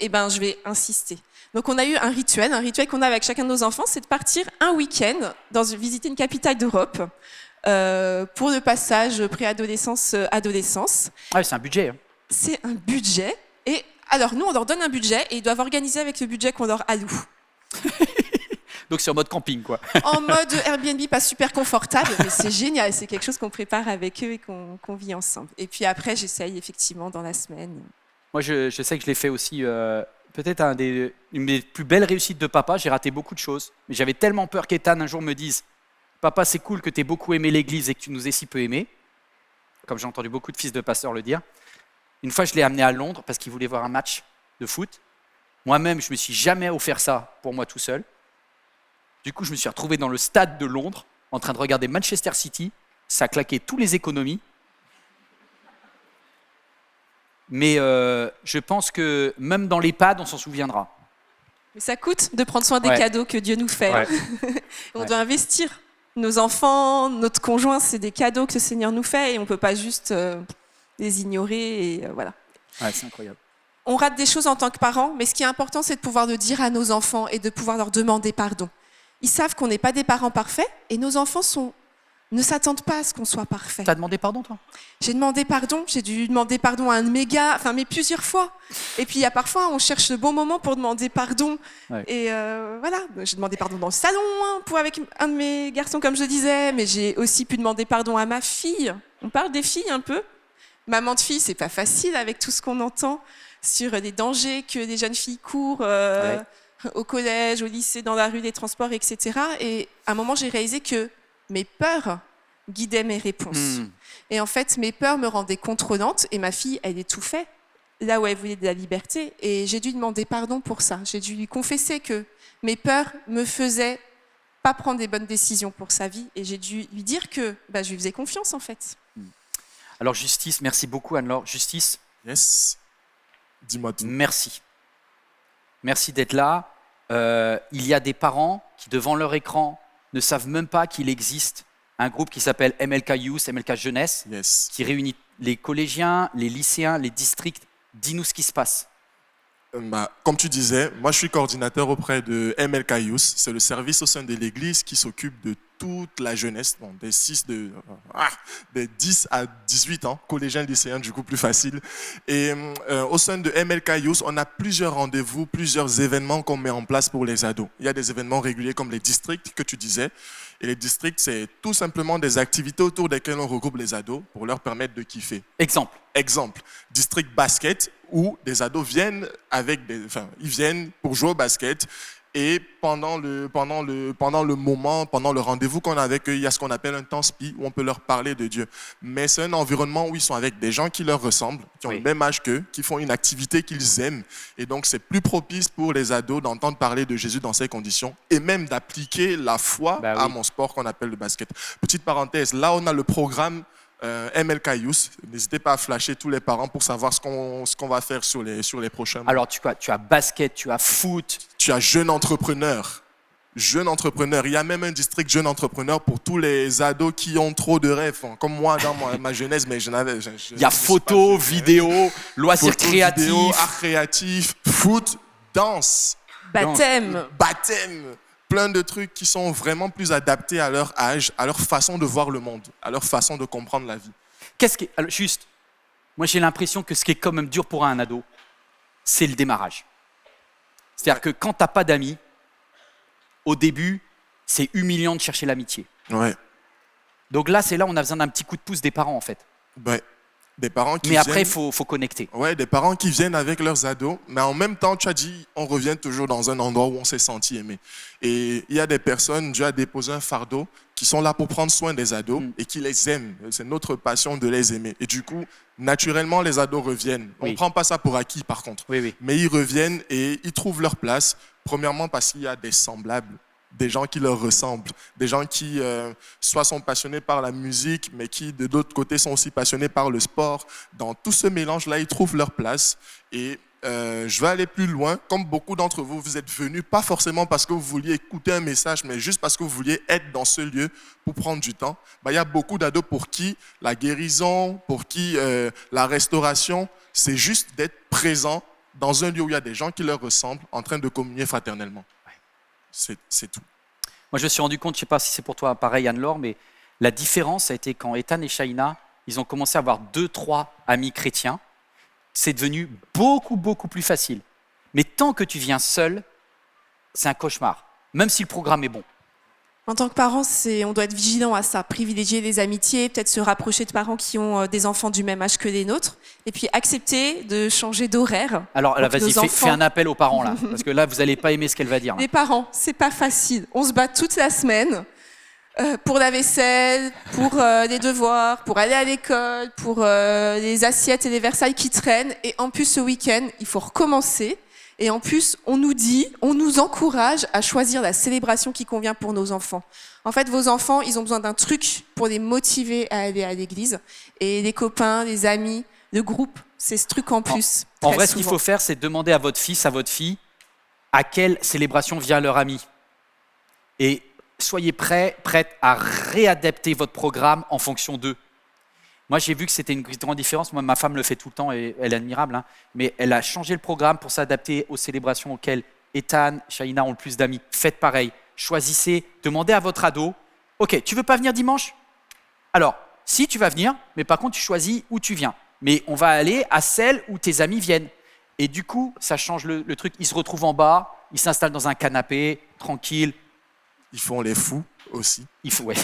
eh ben, je vais insister. Donc, on a eu un rituel qu'on a avec chacun de nos enfants, c'est de partir un week-end visiter une capitale d'Europe pour le passage préadolescence-adolescence. Ah oui, c'est un budget. Hein. C'est un budget. Et alors, nous, on leur donne un budget et ils doivent organiser avec le budget qu'on leur alloue. Donc c'est en mode camping, quoi. En mode Airbnb, pas super confortable, mais c'est génial. C'est quelque chose qu'on prépare avec eux et qu'on vit ensemble. Et puis après, j'essaye effectivement dans la semaine. Moi, je sais que je l'ai fait aussi. Peut-être une des plus belles réussites de papa. J'ai raté beaucoup de choses. Mais j'avais tellement peur qu'Ethan un jour me dise « Papa, c'est cool que tu aies beaucoup aimé l'église et que tu nous aies si peu aimés. » Comme j'ai entendu beaucoup de fils de pasteurs le dire. Une fois, je l'ai amené à Londres parce qu'il voulait voir un match de foot. Moi-même, je ne me suis jamais offert ça pour moi tout seul. Du coup, je me suis retrouvé dans le stade de Londres en train de regarder Manchester City. Ça a claqué tous les économies. Mais je pense que même dans l'EHPAD, on s'en souviendra. Mais ça coûte de prendre soin des Ouais. cadeaux que Dieu nous fait. Ouais. On Ouais. doit investir. Nos enfants, notre conjoint, c'est des cadeaux que le Seigneur nous fait et on ne peut pas juste les ignorer. Et voilà. Ouais, c'est incroyable. On rate des choses en tant que parents, mais ce qui est important, c'est de pouvoir le dire à nos enfants et de pouvoir leur demander pardon. Ils savent qu'on n'est pas des parents parfaits et nos enfants ne s'attendent pas à ce qu'on soit parfait. T'as demandé pardon, toi? J'ai demandé pardon, j'ai dû demander pardon à un de mes gars, mais plusieurs fois. Et puis il y a parfois, on cherche le bon moment pour demander pardon. Ouais. Et voilà, j'ai demandé pardon dans le salon avec un de mes garçons, comme je disais, mais j'ai aussi pu demander pardon à ma fille. On parle des filles un peu. Maman de fille, c'est pas facile avec tout ce qu'on entend sur les dangers que les jeunes filles courent au collège, au lycée, dans la rue, les transports, etc. Et à un moment, j'ai réalisé que mes peurs guidaient mes réponses. Et en fait, mes peurs me rendaient contrôlante et ma fille, elle étouffait là où elle voulait de la liberté. Et j'ai dû demander pardon pour ça. J'ai dû lui confesser que mes peurs me faisaient pas prendre des bonnes décisions pour sa vie. Et j'ai dû lui dire que je lui faisais confiance, en fait. Alors, Justice, merci beaucoup, Anne-Laure. Justice, Yes. Dis-moi tout. merci. Merci d'être là. Il y a des parents qui, devant leur écran, ne savent même pas qu'il existe un groupe qui s'appelle MLK Youth, MLK Jeunesse, Yes. qui réunit les collégiens, les lycéens, les districts. Dis-nous ce qui se passe. Comme tu disais, moi je suis coordinateur auprès de MLK Youth. C'est le service au sein de l'Église qui s'occupe de toute la jeunesse, donc des 10 à 18 ans, collégiens, lycéens, du coup plus facile. Et au sein de MLK Youth, on a plusieurs rendez-vous, plusieurs événements qu'on met en place pour les ados. Il y a des événements réguliers comme les districts que tu disais. Et les districts, c'est tout simplement des activités autour desquelles on regroupe les ados pour leur permettre de kiffer. Exemple, district basket, où des ados viennent ils viennent pour jouer au basket. Et pendant le rendez-vous qu'on a avec eux, il y a ce qu'on appelle un temps spi où on peut leur parler de Dieu. Mais c'est un environnement où ils sont avec des gens qui leur ressemblent, qui ont le même âge qu'eux, qui font une activité qu'ils aiment. Et donc, c'est plus propice pour les ados d'entendre parler de Jésus dans ces conditions et même d'appliquer la foi à mon sport qu'on appelle le basket. Petite parenthèse, là, on a le programme MLK Youth. N'hésitez pas à flasher tous les parents pour savoir ce qu'on va faire sur les prochains mois. Alors, tu as basket, tu as foot. Tu as jeune entrepreneur. Jeune entrepreneur. Il y a même un district jeune entrepreneur pour tous les ados qui ont trop de rêves. Comme moi, dans ma jeunesse, mais il y a photo, vidéo, loisirs créatifs. Vidéo, art créatif, foot, danse. Baptême. plein de trucs qui sont vraiment plus adaptés à leur âge, à leur façon de voir le monde, à leur façon de comprendre la vie. Alors, juste, moi j'ai l'impression que ce qui est quand même dur pour un ado, c'est le démarrage. C'est-à-dire que quand tu n'as pas d'amis, au début, c'est humiliant de chercher l'amitié. Ouais. Donc là, c'est là où on a besoin d'un petit coup de pouce des parents, en fait. Ouais. Des parents qui Mais après, il viennent... faut connecter. Ouais, des parents qui viennent avec leurs ados, mais en même temps, tu as dit, on revient toujours dans un endroit où on s'est senti aimé. Et il y a des personnes, Dieu a déposé un fardeau, qui sont là pour prendre soin des ados et qui les aiment. C'est notre passion de les aimer. Et du coup, naturellement, les ados reviennent. On ne prend pas ça pour acquis, par contre. Oui. Mais ils reviennent et ils trouvent leur place, premièrement parce qu'il y a des semblables, des gens qui leur ressemblent, des gens qui soit sont passionnés par la musique, mais qui de l'autre côté sont aussi passionnés par le sport. Dans tout ce mélange-là, ils trouvent leur place. Et je vais aller plus loin. Comme beaucoup d'entre vous, vous êtes venus, pas forcément parce que vous vouliez écouter un message, mais juste parce que vous vouliez être dans ce lieu pour prendre du temps. Il y a beaucoup d'ados pour qui la guérison, pour qui la restauration, c'est juste d'être présent dans un lieu où il y a des gens qui leur ressemblent, en train de communier fraternellement. C'est tout. Moi, je me suis rendu compte, je ne sais pas si c'est pour toi pareil, Anne-Laure, mais la différence a été quand Ethan et Shaina, ils ont commencé à avoir 2-3 amis chrétiens. C'est devenu beaucoup, beaucoup plus facile. Mais tant que tu viens seul, c'est un cauchemar, même si le programme est bon. En tant que parent, on doit être vigilant à ça, privilégier les amitiés, peut-être se rapprocher de parents qui ont des enfants du même âge que les nôtres, et puis accepter de changer d'horaire. Alors là, vas-y, fais un appel aux parents, là, parce que là, vous n'allez pas aimer ce qu'elle va dire. Là. Les parents, c'est pas facile. On se bat toute la semaine pour la vaisselle, pour les devoirs, pour aller à l'école, pour les assiettes et les versailles qui traînent, et en plus, ce week-end, il faut recommencer. Et en plus, on nous encourage à choisir la célébration qui convient pour nos enfants. En fait, vos enfants, ils ont besoin d'un truc pour les motiver à aller à l'église. Et les copains, les amis, le groupe, c'est ce truc en plus. En vrai, ce qu'il faut faire, c'est demander à votre fils, à votre fille, à quelle célébration vient leur ami. Et soyez prête à réadapter votre programme en fonction d'eux. Moi, j'ai vu que c'était une grande différence. Moi, ma femme le fait tout le temps et elle est admirable. Hein. Mais elle a changé le programme pour s'adapter aux célébrations auxquelles Ethan, Shaina ont le plus d'amis. Faites pareil. Choisissez, demandez à votre ado. Ok, tu veux pas venir dimanche? Alors, si tu vas venir, mais par contre, tu choisis où tu viens. Mais on va aller à celle où tes amis viennent. Et du coup, ça change le truc. Ils se retrouvent en bas, ils s'installent dans un canapé, tranquille. Ils font les fous aussi. Ouais.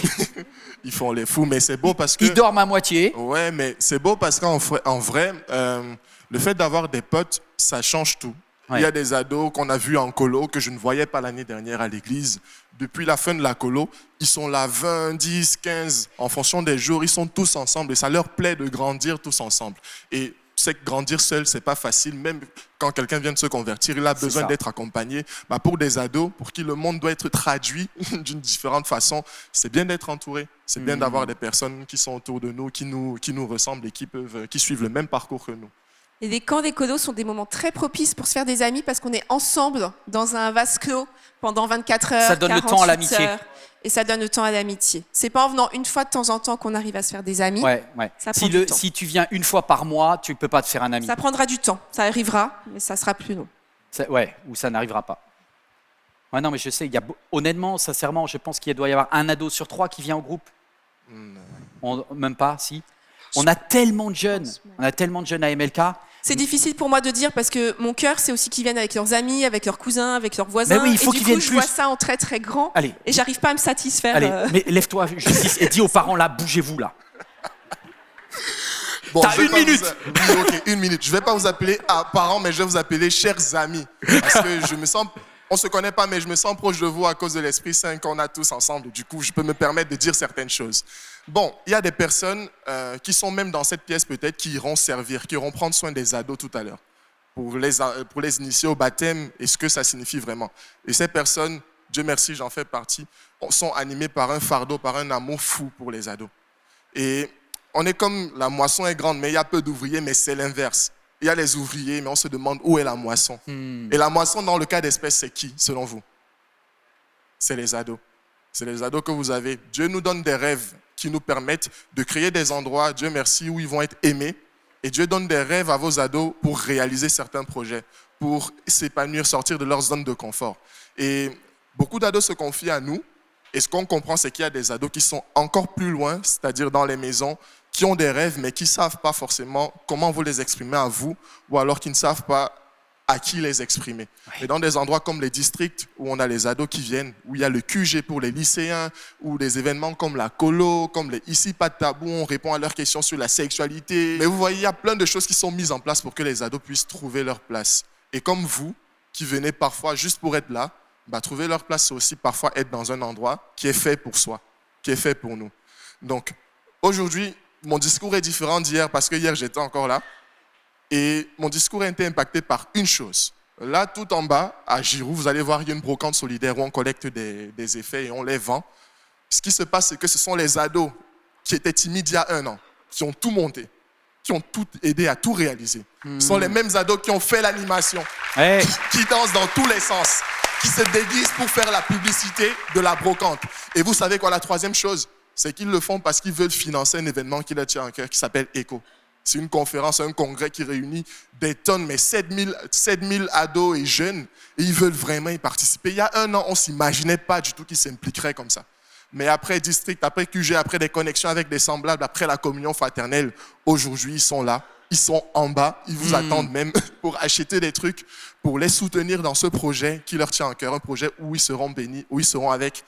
Ils font les fous, mais c'est beau parce que... Ils dorment à moitié. Ouais, mais c'est beau parce qu'en vrai, le fait d'avoir des potes, ça change tout. Ouais. Il y a des ados qu'on a vus en colo que je ne voyais pas l'année dernière à l'église. Depuis la fin de la colo, ils sont là 20, 10, 15. En fonction des jours, ils sont tous ensemble et ça leur plaît de grandir tous ensemble. Et c'est que grandir seul, c'est pas facile. Même quand quelqu'un vient de se convertir, il a besoin d'être accompagné. Pour des ados, pour qui le monde doit être traduit d'une différente façon, c'est bien d'être entouré. C'est bien d'avoir des personnes qui sont autour de nous, qui nous ressemblent et qui suivent le même parcours que nous. Et les camps d'écolo sont des moments très propices pour se faire des amis parce qu'on est ensemble dans un vase clos pendant 24 heures, ça donne le temps à l'amitié. Et ça donne le temps à l'amitié. C'est pas en venant une fois de temps en temps qu'on arrive à se faire des amis. Ouais. Ça prend du temps. Si tu viens une fois par mois, tu peux pas te faire un ami. Ça prendra du temps. Ça arrivera, mais ça sera plus long. Ou ça n'arrivera pas. Ouais, non, mais je sais, honnêtement, sincèrement, je pense qu'il doit y avoir un ado sur 3 qui vient au groupe. Même pas, si. On a tellement de jeunes. On a tellement de jeunes à MLK. C'est difficile pour moi de dire parce que mon cœur, c'est aussi qu'ils viennent avec leurs amis, avec leurs cousins, avec leurs voisins. Mais oui, il faut qu'ils viennent plus. Je vois ça en très très grand. Allez. Et j'arrive pas à me satisfaire. Allez, mais lève-toi, Justice, et dis aux parents là, bougez-vous là. Bon, t'as 1 minute. Ok, 1 minute. Je vais pas vous appeler parents, mais je vais vous appeler chers amis. Parce que je me sens... On se connaît pas, mais je me sens proche de vous à cause de l'Esprit Saint qu'on a tous ensemble. Du coup, je peux me permettre de dire certaines choses. Bon, il y a des personnes qui sont même dans cette pièce peut-être, qui iront servir, qui iront prendre soin des ados tout à l'heure, pour les initier au baptême et ce que ça signifie vraiment. Et ces personnes, Dieu merci, j'en fais partie, sont animées par un fardeau, par un amour fou pour les ados. Et on est comme, la moisson est grande, mais il y a peu d'ouvriers, mais c'est l'inverse. Il y a les ouvriers, mais on se demande où est la moisson. Et la moisson, dans le cas d'espèce, c'est qui, selon vous? C'est les ados. C'est les ados que vous avez. Dieu nous donne des rêves qui nous permettent de créer des endroits, Dieu merci, où ils vont être aimés. Et Dieu donne des rêves à vos ados pour réaliser certains projets, pour s'épanouir, sortir de leur zone de confort. Et Beaucoup d'ados se confient à nous. Et ce qu'on comprend, c'est qu'il y a des ados qui sont encore plus loin, c'est-à-dire dans les maisons, qui ont des rêves, mais qui ne savent pas forcément comment vous les exprimer à vous, ou alors qui ne savent pas à qui les exprimer. Et dans des endroits comme les districts, où on a les ados qui viennent, où il y a le QG pour les lycéens, ou des événements comme la colo, comme les Ici pas de tabou, on répond à leurs questions sur la sexualité. Mais vous voyez, il y a plein de choses qui sont mises en place pour que les ados puissent trouver leur place. Et comme vous, qui venez parfois juste pour être là, trouver leur place, c'est aussi parfois être dans un endroit qui est fait pour soi, qui est fait pour nous. Donc, aujourd'hui, mon discours est différent d'hier parce que hier, j'étais encore là. Et mon discours a été impacté par une chose. Là, tout en bas, à Giroud, vous allez voir, il y a une brocante solidaire où on collecte des effets et on les vend. Ce qui se passe, c'est que ce sont les ados qui étaient timides il y a 1 an, qui ont tout monté, qui ont tout aidé à tout réaliser. Ce sont les mêmes ados qui ont fait l'animation, qui dansent dans tous les sens, qui se déguisent pour faire la publicité de la brocante. Et vous savez quoi, la troisième chose, c'est qu'ils le font parce qu'ils veulent financer un événement qui leur tient à cœur, qui s'appelle ECHO. C'est une conférence, un congrès qui réunit des tonnes, mais 7000 ados et jeunes, et ils veulent vraiment y participer. Il y a 1 an, on ne s'imaginait pas du tout qu'ils s'impliqueraient comme ça. Mais après district, après QG, après des connexions avec des semblables, après la communion fraternelle, aujourd'hui, ils sont là, ils sont en bas, ils vous attendent même pour acheter des trucs, pour les soutenir dans ce projet qui leur tient à cœur, un projet où ils seront bénis, où ils seront avec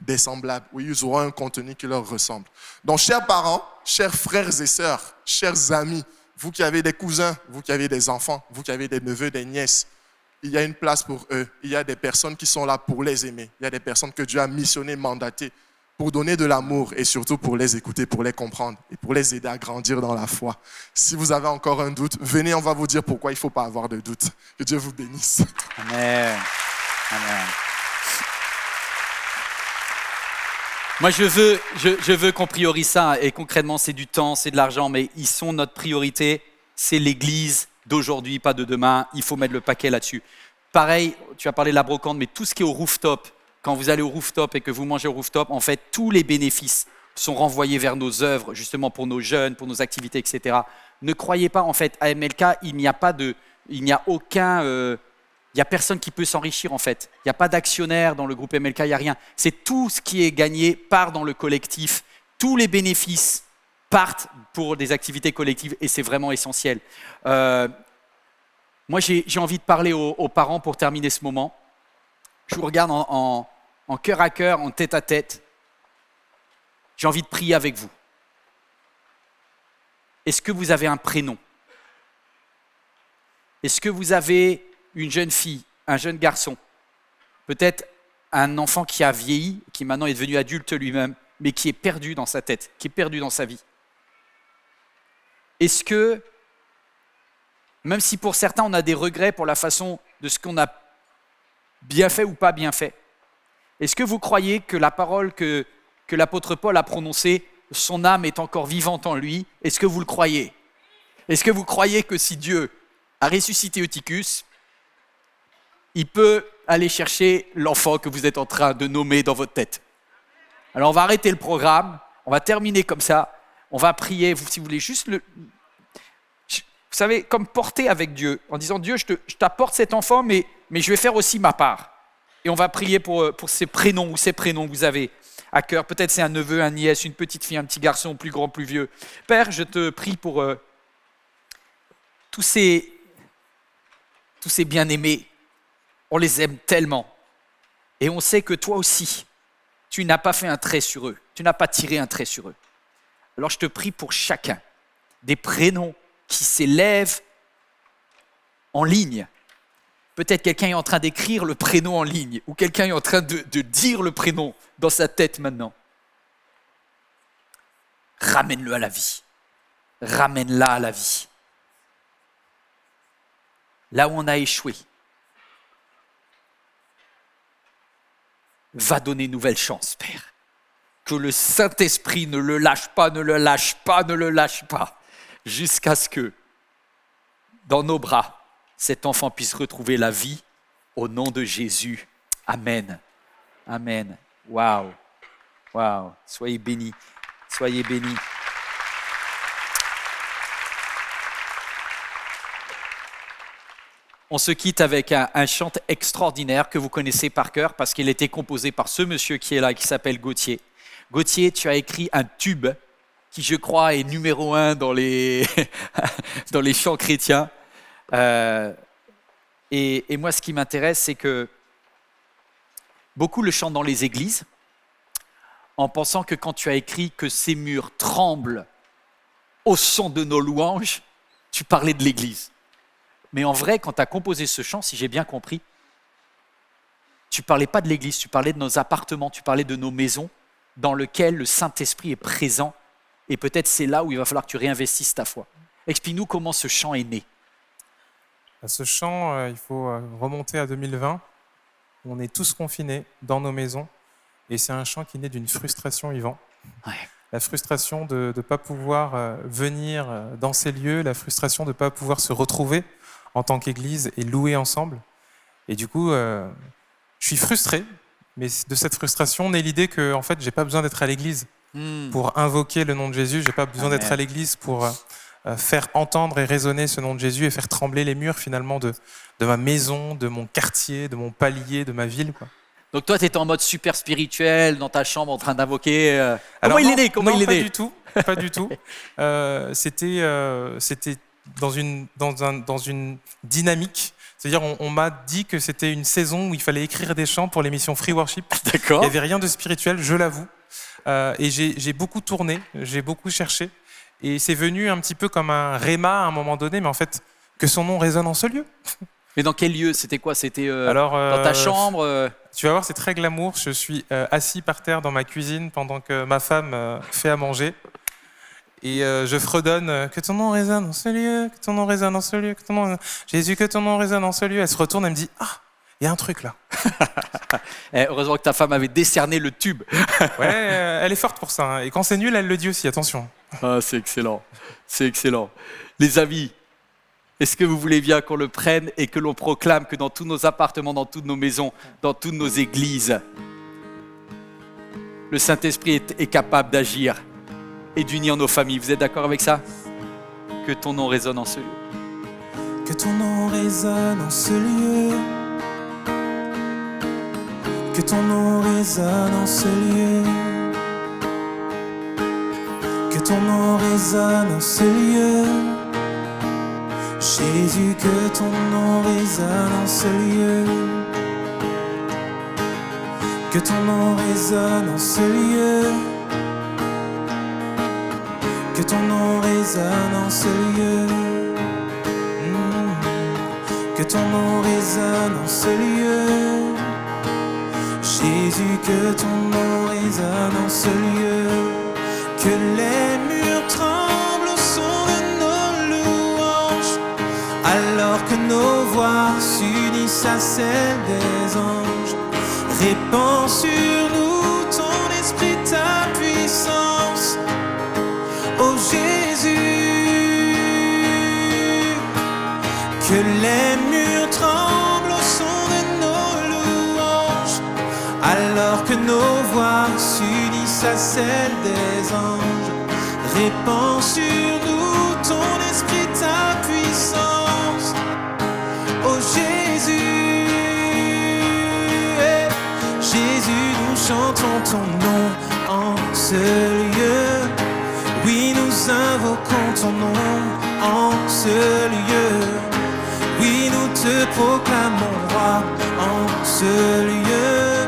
des semblables, où ils auront un contenu qui leur ressemble. Donc, chers parents, chers frères et sœurs, chers amis, vous qui avez des cousins, vous qui avez des enfants, vous qui avez des neveux, des nièces, il y a une place pour eux. Il y a des personnes qui sont là pour les aimer. Il y a des personnes que Dieu a missionnées, mandatées pour donner de l'amour et surtout pour les écouter, pour les comprendre et pour les aider à grandir dans la foi. Si vous avez encore un doute, venez, on va vous dire pourquoi il ne faut pas avoir de doute. Que Dieu vous bénisse. Amen. Amen. Moi, je veux qu'on priorise ça. Et concrètement, c'est du temps, c'est de l'argent, mais ils sont notre priorité. C'est l'Église d'aujourd'hui, pas de demain. Il faut mettre le paquet là-dessus. Pareil, tu as parlé de la brocante, mais tout ce qui est au rooftop, quand vous allez au rooftop et que vous mangez au rooftop, en fait, tous les bénéfices sont renvoyés vers nos œuvres, justement pour nos jeunes, pour nos activités, etc. Ne croyez pas, en fait, à MLK, il n'y a personne qui peut s'enrichir en fait. Il n'y a pas d'actionnaire dans le groupe MLK, il n'y a rien. C'est tout ce qui est gagné part dans le collectif. Tous les bénéfices partent pour des activités collectives et c'est vraiment essentiel. Moi, j'ai envie de parler aux parents pour terminer ce moment. Je vous regarde en cœur à cœur, en tête à tête. J'ai envie de prier avec vous. Est-ce que vous avez un prénom? Est-ce que vous avez une jeune fille, un jeune garçon, peut-être un enfant qui a vieilli, qui maintenant est devenu adulte lui-même, mais qui est perdu dans sa tête, qui est perdu dans sa vie? Est-ce que, même si pour certains on a des regrets pour la façon de ce qu'on a bien fait ou pas bien fait, est-ce que vous croyez que la parole que l'apôtre Paul a prononcée, son âme est encore vivante en lui? Est-ce que vous le croyez? Est-ce que vous croyez que si Dieu a ressuscité Eutychus, il peut aller chercher l'enfant que vous êtes en train de nommer dans votre tête? Alors on va arrêter le programme, on va terminer comme ça, on va prier, si vous voulez juste vous savez, comme porter avec Dieu, en disant Dieu, je t'apporte cet enfant, mais je vais faire aussi ma part. Et on va prier pour ces prénoms ou ces prénoms que vous avez à cœur. Peut-être c'est un neveu, un nièce, une petite fille, un petit garçon, plus grand, plus vieux. Père, je te prie pour tous ces bien-aimés. On les aime tellement. Et on sait que toi aussi, tu n'as pas fait un trait sur eux. Tu n'as pas tiré un trait sur eux. Alors je te prie pour chacun des prénoms qui s'élèvent en ligne. Peut-être quelqu'un est en train d'écrire le prénom en ligne ou quelqu'un est en train de dire le prénom dans sa tête maintenant. Ramène-le à la vie. Ramène-la à la vie. Là où on a échoué, va donner une nouvelle chance, Père. Que le Saint-Esprit ne le lâche pas, ne le lâche pas, ne le lâche pas, jusqu'à ce que, dans nos bras, cet enfant puisse retrouver la vie au nom de Jésus. Amen. Amen. Waouh. Waouh. Soyez bénis. Soyez bénis. On se quitte avec un chant extraordinaire que vous connaissez par cœur parce qu'il était composé par ce monsieur qui est là, qui s'appelle Gauthier. Gauthier, tu as écrit un tube qui, je crois, est numéro 1 dans les, dans les chants chrétiens. Et moi, ce qui m'intéresse, c'est que beaucoup le chantent dans les églises en pensant que quand tu as écrit que ces murs tremblent au son de nos louanges, tu parlais de l'église. Mais en vrai, quand tu as composé ce chant, si j'ai bien compris, tu ne parlais pas de l'église, tu parlais de nos appartements, tu parlais de nos maisons dans lesquelles le Saint-Esprit est présent. Et peut-être c'est là où il va falloir que tu réinvestisses ta foi. Explique-nous comment ce chant est né. Ce chant, il faut remonter à 2020. On est tous confinés dans nos maisons. Et c'est un chant qui naît d'une frustration, Yvan. Ouais. La frustration de ne pas pouvoir venir dans ces lieux, la frustration de ne pas pouvoir se retrouver en tant qu'Église et louer ensemble. Et du coup, je suis frustré, mais de cette frustration naît l'idée que en fait, je n'ai pas besoin d'être à l'Église pour invoquer le nom de Jésus, je n'ai pas besoin d'être à l'Église pour faire entendre et résonner ce nom de Jésus et faire trembler les murs finalement de ma maison, de mon quartier, de mon palier, de ma ville, quoi. Donc toi, tu étais en mode super spirituel, dans ta chambre, en train d'invoquer... Alors, Comment il est né? Comment il est pas né? du tout, pas du tout. C'était dans une dynamique. C'est-à-dire, on m'a dit que c'était une saison où il fallait écrire des chants pour l'émission Free Worship. D'accord. Il n'y avait rien de spirituel, je l'avoue. Et j'ai beaucoup tourné, j'ai beaucoup cherché. Et c'est venu un petit peu comme un réma à un moment donné, mais en fait, que son nom résonne en ce lieu. Mais dans quel lieu? C'était quoi? C'était Alors, dans ta chambre Tu vas voir, c'est très glamour. Je suis assis par terre dans ma cuisine pendant que ma femme fait à manger. Et je fredonne que ton nom résonne en ce lieu, que ton nom résonne en ce lieu, que ton nom... Jésus, que ton nom résonne en ce lieu. Elle se retourne, elle me dit, ah, il y a un truc là. Heureusement que ta femme avait décerné le tube. Ouais, elle est forte pour ça, hein. Et quand c'est nul, elle le dit aussi, attention. Ah, c'est excellent. C'est excellent. Les amis, est-ce que vous voulez bien qu'on le prenne et que l'on proclame que dans tous nos appartements, dans toutes nos maisons, dans toutes nos églises, le Saint-Esprit est capable d'agir et d'unir nos familles? Vous êtes d'accord avec ça? Que ton nom résonne en ce lieu. Que ton nom résonne en ce lieu. Que ton nom résonne en ce lieu. Que ton nom résonne en ce lieu. Jésus, que ton nom résonne en ce lieu. Que ton nom résonne en ce lieu. Que ton nom résonne en ce lieu. Que ton nom résonne en ce lieu. Jésus, que ton nom résonne en ce lieu. Que les murs tremblent au son de nos louanges, alors que nos voix s'unissent à celles des anges. Répands sur nous ton esprit, ta puissance, ô Jésus. Que les murs tremblent au son de nos louanges, alors que nos voix s'unissent à celles des anges. Répands sur nous ton esprit, ta puissance, ô Jésus. Jésus, nous chantons ton nom en ce lieu. Oui, nous invoquons ton nom en ce lieu. Oui, nous te proclamons roi en ce lieu.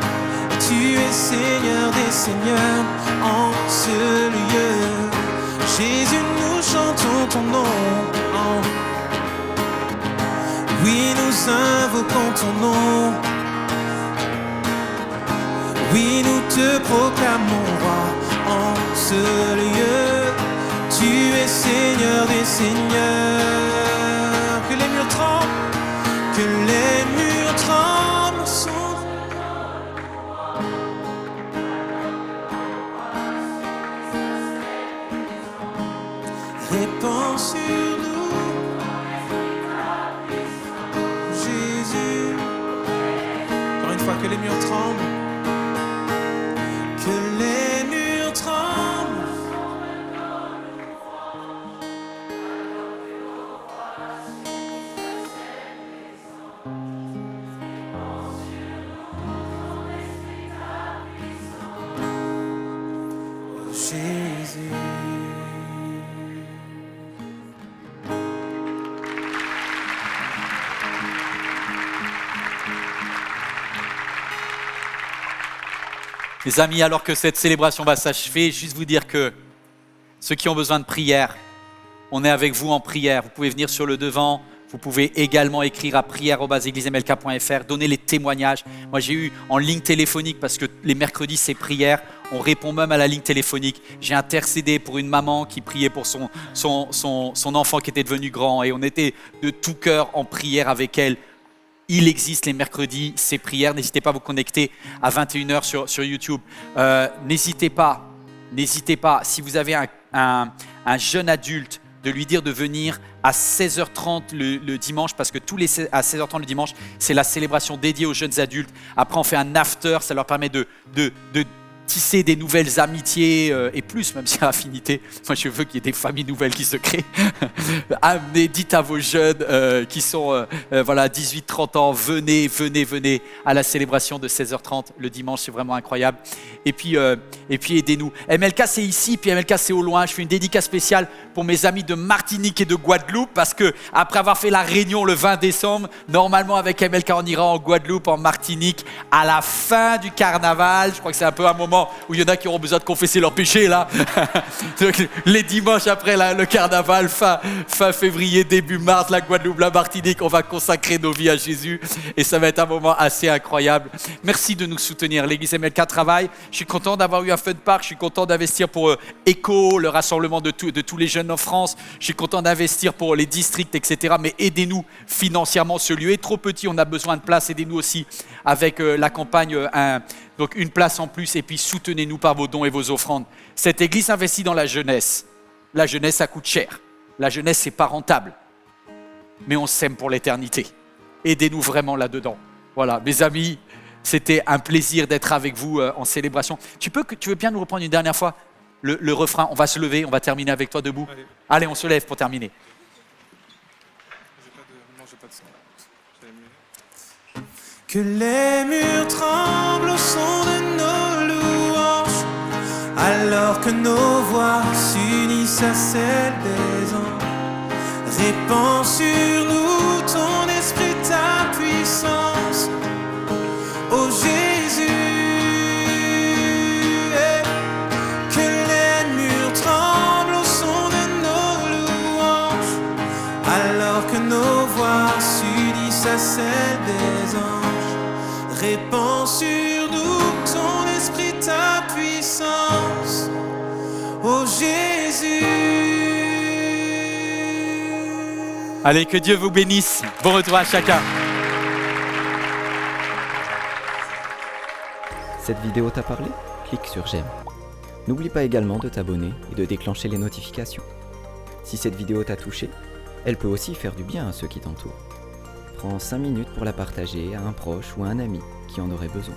Tu es Seigneur des seigneurs en ce lieu. Jésus, nous chantons ton nom en... Oui, nous invoquons ton nom. Oui, nous te proclamons roi en ce lieu. Tu es Seigneur des seigneurs. Que les murs tremblent, que les murs tremblent sont... Répands sur nous, Jésus. Encore une fois, que les murs tremblent. Que les murs tremblent. Les amis, alors que cette célébration va s'achever, juste vous dire que ceux qui ont besoin de prière, on est avec vous en prière. Vous pouvez venir sur le devant. Vous pouvez également écrire à prière@eglismlk.fr, donner les témoignages. Moi, j'ai eu en ligne téléphonique, parce que les mercredis, c'est prière. On répond même à la ligne téléphonique. J'ai intercédé pour une maman qui priait pour son enfant qui était devenu grand. Et on était de tout cœur en prière avec elle. Il existe les mercredis, ces prières. N'hésitez pas à vous connecter à 21h sur YouTube. N'hésitez pas, si vous avez un jeune adulte, de lui dire de venir à 16h30 le dimanche, parce que à 16h30 le dimanche, c'est la célébration dédiée aux jeunes adultes. Après, on fait un after, ça leur permet de tisser des nouvelles amitiés et plus, même s'il y a affinité. Moi, je veux qu'il y ait des familles nouvelles qui se créent. Amenez, dites à vos jeunes qui sont 18-30 ans, venez à la célébration de 16h30 le dimanche, c'est vraiment incroyable. Et puis aidez-nous. MLK, c'est ici, puis MLK, c'est au loin. Je fais une dédicace spéciale pour mes amis de Martinique et de Guadeloupe, parce que après avoir fait la réunion le 20 décembre, normalement avec MLK, on ira en Guadeloupe, en Martinique, à la fin du carnaval. Je crois que c'est un peu un moment où il y en a qui auront besoin de confesser leurs péchés là. Donc, les dimanches après le carnaval, fin février, début mars, la Guadeloupe, la Martinique, on va consacrer nos vies à Jésus et ça va être un moment assez incroyable. Merci de nous soutenir. L'église MLK travaille. Je suis content d'avoir eu un fun park. Je suis content d'investir pour ECHO, le rassemblement de tous les jeunes en France. Je suis content d'investir pour les districts, etc. Mais aidez-nous financièrement. Ce lieu est trop petit. On a besoin de place. Aidez-nous aussi avec la campagne donc une place en plus, et puis soutenez-nous par vos dons et vos offrandes. Cette église investit dans la jeunesse. La jeunesse, ça coûte cher. La jeunesse, c'est pas rentable. Mais on s'aime pour l'éternité. Aidez-nous vraiment là-dedans. Voilà, mes amis, c'était un plaisir d'être avec vous en célébration. Tu veux bien nous reprendre une dernière fois le refrain? On va se lever, on va terminer avec toi debout. Allez, on se lève pour terminer. Que les murs tremblent au son de nos louanges, alors que nos voix s'unissent à celles des anges. Répands sur nous ton esprit, ta puissance, ô Jésus. Que les murs tremblent au son de nos louanges, alors que nos voix s'unissent à celles des anges. Répands sur nous ton esprit, ta puissance, ô Jésus. Allez, que Dieu vous bénisse. Bon retour à chacun. Cette vidéo t'a parlé? Clique sur j'aime. N'oublie pas également de t'abonner et de déclencher les notifications. Si cette vidéo t'a touché, elle peut aussi faire du bien à ceux qui t'entourent. Prends 5 minutes pour la partager à un proche ou à un ami qui en aurait besoin.